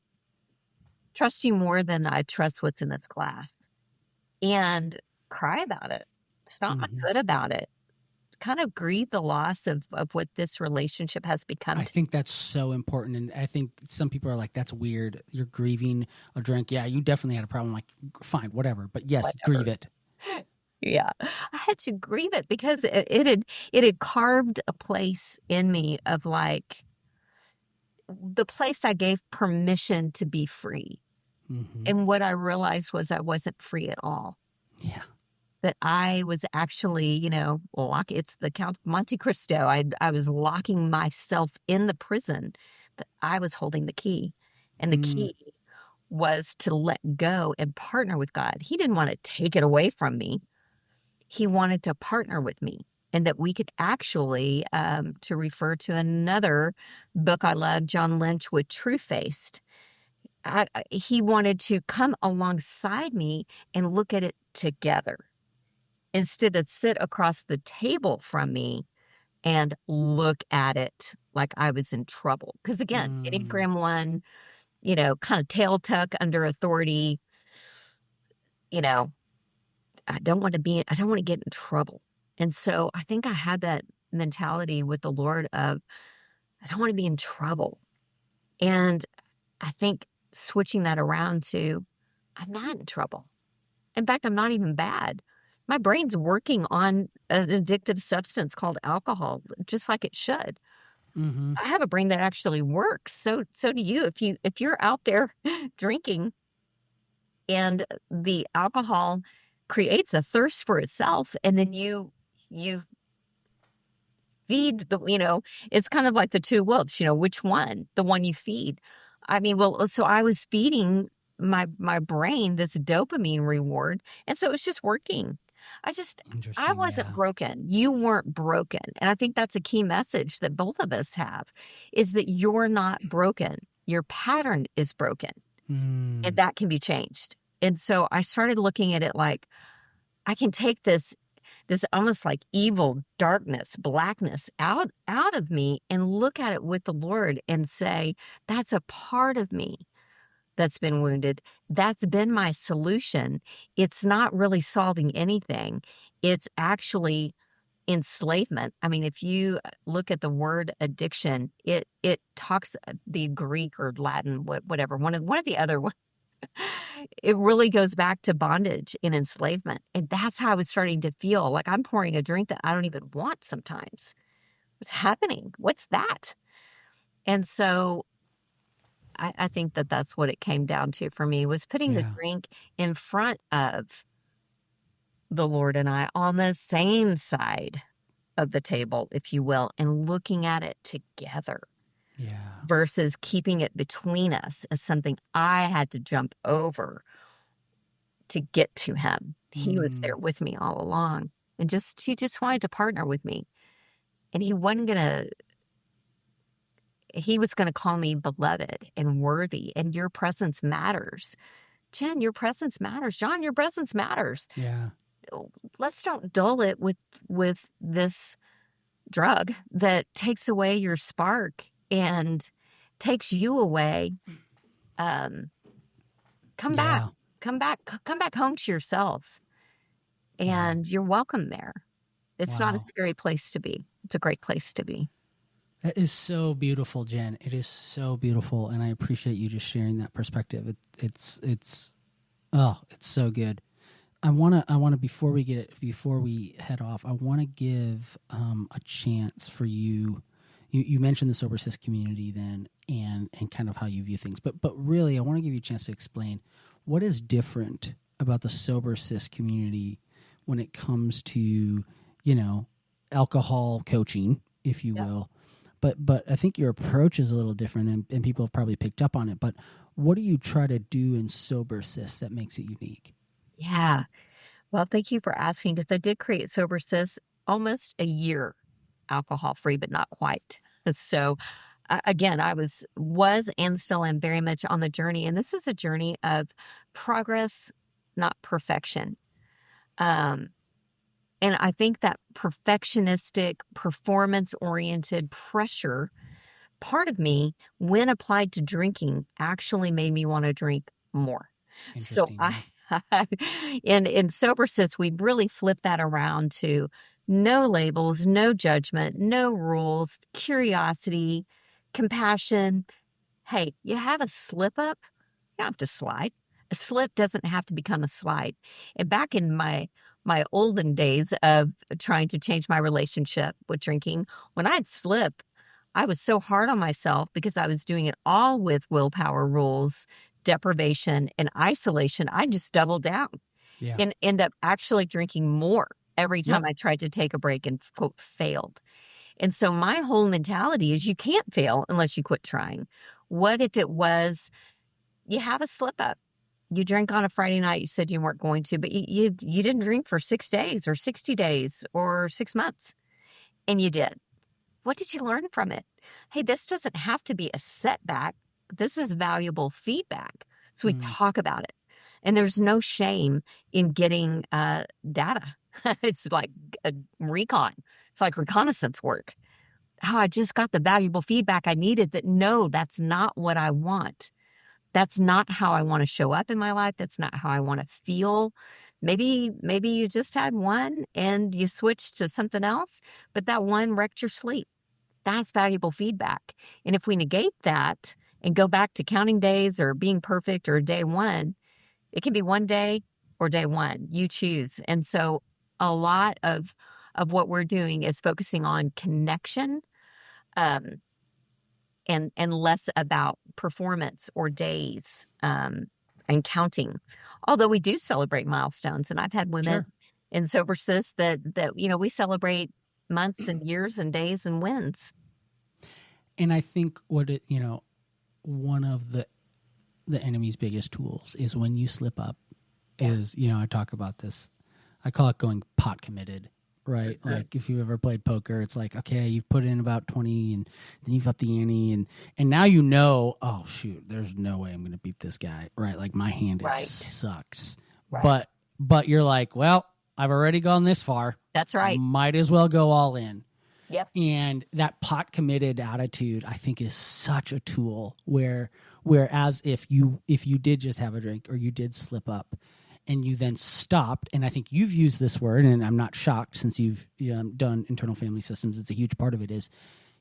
trust you more than I trust what's in this glass, and cry about it, stomp my foot about it, kind of grieve the loss of what this relationship has become. I think that's so important. And I think some people are like, that's weird. You're grieving a drink. Yeah, you definitely had a problem. Like, fine, whatever. But yes, grieve it. Yeah, I had to grieve it, because it had carved a place in me of like the place I gave permission to be free. And what I realized was I wasn't free at all. Yeah. that I was actually, it's the Count of Monte Cristo. I was locking myself in the prison, that I was holding the key. And the Mm, key was to let go and partner with God. He didn't want to take it away from me. He wanted to partner with me, and that we could actually, to refer to another book I love, John Lynch with True Faced. He wanted to come alongside me and look at it together instead of sit across the table from me and look at it like I was in trouble. Because again, mm, Enneagram 1, kind of tail tuck under authority, you know, I don't want to get in trouble. And so I think I had that mentality with the Lord of, I don't want to be in trouble. And I think switching that around to, I'm not in trouble. In fact, I'm not even bad. My brain's working on an addictive substance called alcohol, just like it should. mm-hmm. I have a brain that actually works. So do you. If you're out there drinking and the alcohol creates a thirst for itself, and then you feed it's kind of like the two wolves, which one? The one you feed. I mean, well, so I was feeding my brain this dopamine reward, and so it was just working. I Interesting. wasn't Yeah. broken. You weren't broken. And I think that's a key message that both of us have, is that you're not broken. Your pattern is broken, and Mm, that can be changed. And so I started looking at it like, I can take this almost like evil darkness, blackness out of me and look at it with the Lord and say, that's a part of me that's been wounded. That's been my solution. It's not really solving anything. It's actually enslavement. I mean, if you look at the word addiction, it talks the Greek or Latin, whatever, one of the other it really goes back to bondage and enslavement. And that's how I was starting to feel like I'm pouring a drink that I don't even want sometimes. What's happening? What's that? And so I think that that's what it came down to for me, was putting the yeah. drink in front of the Lord and I on the same side of the table, if you will, and looking at it together Yeah. versus keeping it between us as something I had to jump over to get to him. He was Mm, there with me all along, and he just wanted to partner with me. And he was gonna call me beloved and worthy, and your presence matters. Jen, your presence matters. John, your presence matters. yeah. Let's don't dull it with this drug that takes away your spark and takes you away. Um, come back, Yeah. come back home to yourself, Wow. and you're welcome there. It's not a Wow. scary place to be. It's a great place to be. That is so beautiful, Jen. It is so beautiful, and I appreciate you just sharing that perspective. It's oh, it's so good. I wanna before we head off, I want to give a chance for you. You mentioned the Sober Sis community then, and kind of how you view things, but really, I want to give you a chance to explain what is different about the Sober Sis community when it comes to alcohol coaching, if you Yep. will. But I think your approach is a little different, and people have probably picked up on it. But what do you try to do in Sober Sis that makes it unique? Yeah. Well, thank you for asking, because I did create Sober Sis almost a year alcohol free, but not quite. So again, I was and still am very much on the journey. And this is a journey of progress, not perfection. Um, and I think that perfectionistic, performance oriented pressure part of me, when applied to drinking, actually made me want to drink more. So Interesting, yeah. in Sober Sis, we really flip that around to no labels, no judgment, no rules, curiosity, compassion. Hey, you have a slip up, you don't have to slide. A slip doesn't have to become a slide. And back in my olden days of trying to change my relationship with drinking, when I'd slip, I was so hard on myself because I was doing it all with willpower rules, deprivation, and isolation. I just doubled down. Yeah. and end up actually drinking more every Yep. time I tried to take a break and quote failed. And so my whole mentality is you can't fail unless you quit trying. What if it was you have a slip up? You drank on a Friday night, you said you weren't going to, but you didn't drink for 6 days or 60 days or 6 months, and you did. What did you learn from it? Hey, this doesn't have to be a setback. This is valuable feedback. So we Mm. talk about it. And there's no shame in getting data. It's like a recon. It's like reconnaissance work. Oh, I just got the valuable feedback I needed that no, that's not what I want. That's not how I want to show up in my life. That's not how I want to feel. Maybe you just had one and you switched to something else, but that one wrecked your sleep. That's valuable feedback. And if we negate that and go back to counting days or being perfect or day one, it can be one day or day one. You choose. And so a lot of what we're doing is focusing on connection, um, and less about performance or days, and counting. Although we do celebrate milestones, and I've had women Sure. in Sober Sis that we celebrate months and years and days and wins. And I think one of the enemy's biggest tools is when you slip up. Is I talk about this. I call it going pot committed. Right. Like if you've ever played poker, it's like, okay, you've put in about 20 and then you've upped the ante and now oh shoot, there's no way I'm going to beat this guy. Right. Like my hand sucks. Right. But you're like, well, I've already gone this far. That's right. Might as well go all in. Yep. And that pot committed attitude, I think, is such a tool whereas if you did just have a drink or you did slip up and you then stopped, and I think you've used this word, and I'm not shocked since you've done internal family systems. It's a huge part of it is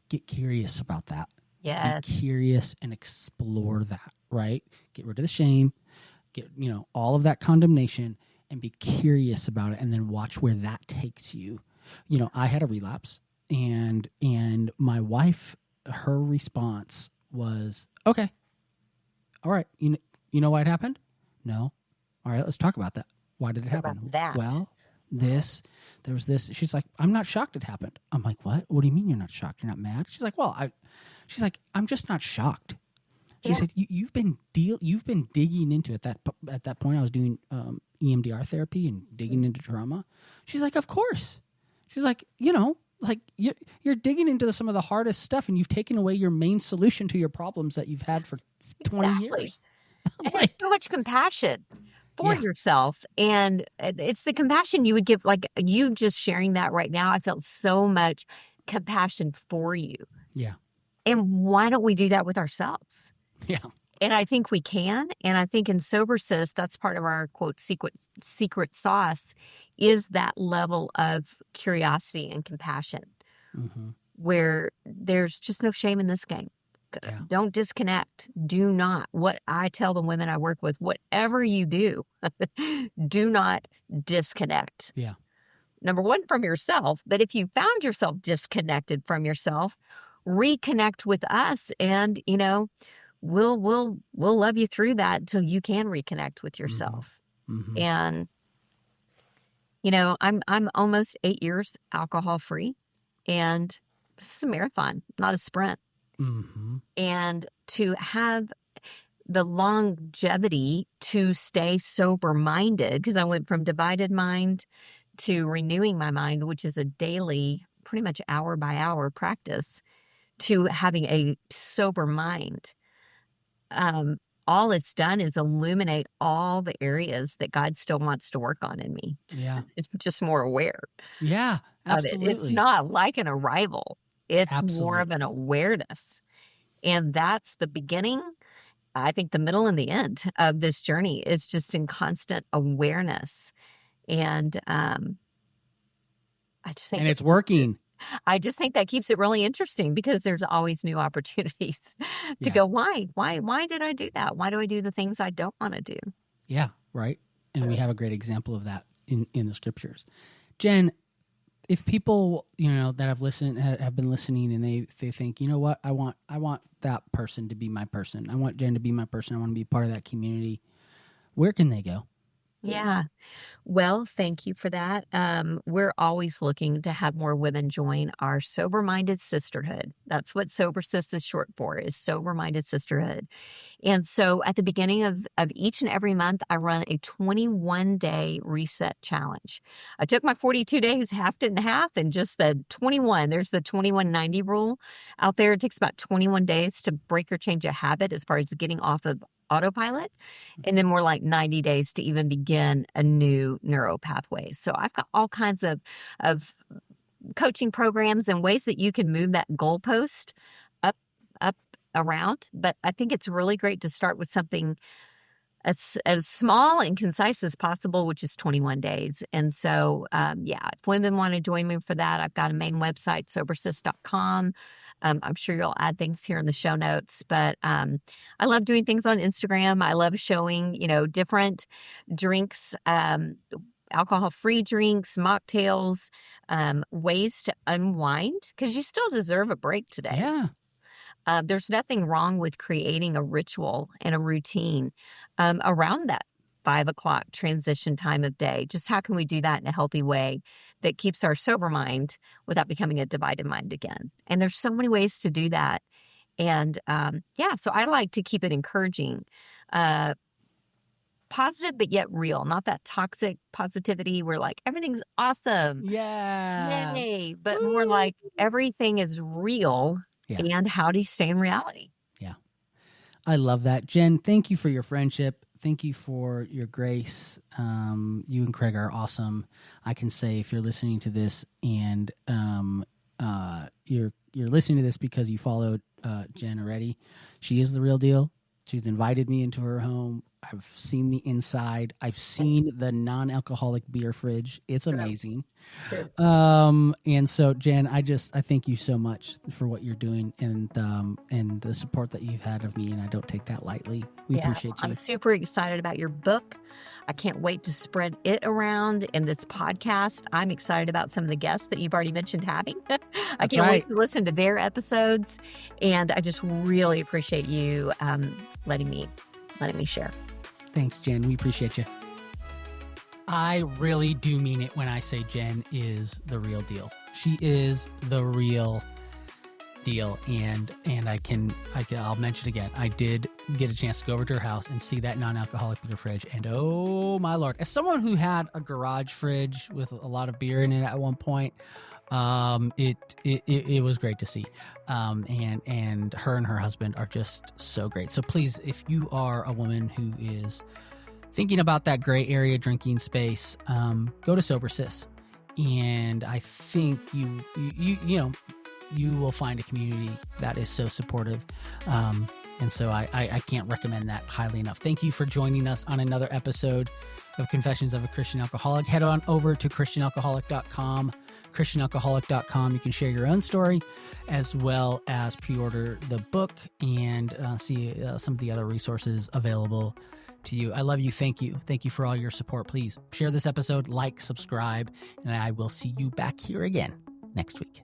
get curious about that. Yes. Be curious and explore that, right? Get rid of the shame, get all of that condemnation, and be curious about it, and then watch where that takes you. I had a relapse, and my wife, her response was, okay, all right, you know why it happened? No. All right, let's talk about that. Why did it happen? Well, there was this. She's like, I'm not shocked it happened. I'm like, what? What do you mean you're not shocked? You're not mad? She's like, she's like, I'm just not shocked. She said, you've been digging into it. At that point, I was doing EMDR therapy and digging into trauma. She's like, of course. She's like, like you're digging into some of the hardest stuff, and you've taken away your main solution to your problems that you've had for 20 years. And there's so much compassion for yourself. And it's the compassion you would give, like you just sharing that right now. I felt so much compassion for you. Yeah. And why don't we do that with ourselves? Yeah. And I think we can. And I think in Sober Sis, that's part of our quote secret sauce is that level of curiosity and compassion, where there's just no shame in this game. Yeah. Don't disconnect. Do not. What I tell the women I work with, whatever you do, do not disconnect. Yeah. Number one, from yourself. But if you found yourself disconnected from yourself, reconnect with us, and we'll love you through that until you can reconnect with yourself. Mm-hmm. And I'm almost 8 years alcohol free, and this is a marathon, not a sprint. Mm-hmm. And to have the longevity to stay sober minded, because I went from divided mind to renewing my mind, which is a daily, pretty much hour by hour practice, to having a sober mind. All it's done is illuminate all the areas that God still wants to work on in me. Yeah. It's just more aware. Yeah, absolutely. It's not like an arrival. It's more of an awareness. And that's the beginning. I think the middle and the end of this journey is just in constant awareness. And I just think it's working. I just think that keeps it really interesting, because there's always new opportunities to go, why did I do that? Why do I do the things I don't want to do? Yeah, right. And we have a great example of that in the scriptures. Jen, if people, that have been listening, and they think, what, I want that person to be my person. I want Jen to be my person. I want to be part of that community. Where can they go? Yeah. Well, thank you for that. We're always looking to have more women join our sober-minded sisterhood. That's what Sober Sis is short for, is sober-minded sisterhood. And so at the beginning of each and every month, I run a 21-day reset challenge. I took my 42 days, halved it in half, and just the 21, there's the 2190 rule out there. It takes about 21 days to break or change a habit as far as getting off of autopilot, and then more like 90 days to even begin a new neuro pathway. So I've got all kinds of coaching programs and ways that you can move that goalpost up, up, around. But I think it's really great to start with something as small and concise as possible, which is 21 days. And so, yeah, if women want to join me for that, I've got a main website, sobersis.com. I'm sure you'll add things here in the show notes, but I love doing things on Instagram. I love showing, different drinks, alcohol-free drinks, mocktails, ways to unwind, because you still deserve a break today. Yeah. There's nothing wrong with creating a ritual and a routine around that 5 o'clock transition time of day. Just how can we do that in a healthy way that keeps our sober mind without becoming a divided mind again? And there's so many ways to do that. And yeah, so I like to keep it encouraging, positive, but yet real, not that toxic positivity where like everything's awesome. Yeah. Yay. But more like everything is real. Yeah. And how do you stay in reality? Yeah. I love that. Jenn, thank you for your friendship. Thank you for your grace. You and Craig are awesome. I can say if you're listening to this and you're listening to this because you followed Jenn already, she is the real deal. She's invited me into her home. I've seen the inside. I've seen the non-alcoholic beer fridge. It's amazing. And so, Jenn, I thank you so much for what you're doing and the support that you've had of me, and I don't take that lightly. We appreciate you. I'm super excited about your book. I can't wait to spread it around in this podcast. I'm excited about some of the guests that you've already mentioned having. I can't wait to listen to their episodes, and I just really appreciate you letting me share. Thanks, Jenn. We appreciate you. I really do mean it when I say Jenn is the real deal. She is the real deal, and I'll mention again. I did get a chance to go over to her house and see that non-alcoholic beer fridge, and oh my Lord, as someone who had a garage fridge with a lot of beer in it at one point, it was great to see. And her and her husband are just so great. So please, if you are a woman who is thinking about that gray area drinking space, go to Sober Sis, and I think you will find a community that is so supportive. And so I can't recommend that highly enough. Thank you for joining us on another episode of Confessions of a Christian Alcoholic. Head on over to christianalcoholic.com. christianalcoholic.com. You can share your own story as well as pre-order the book and see some of the other resources available to you. I love you. Thank you. Thank you for all your support. Please share this episode, like, subscribe, and I will see you back here again next week.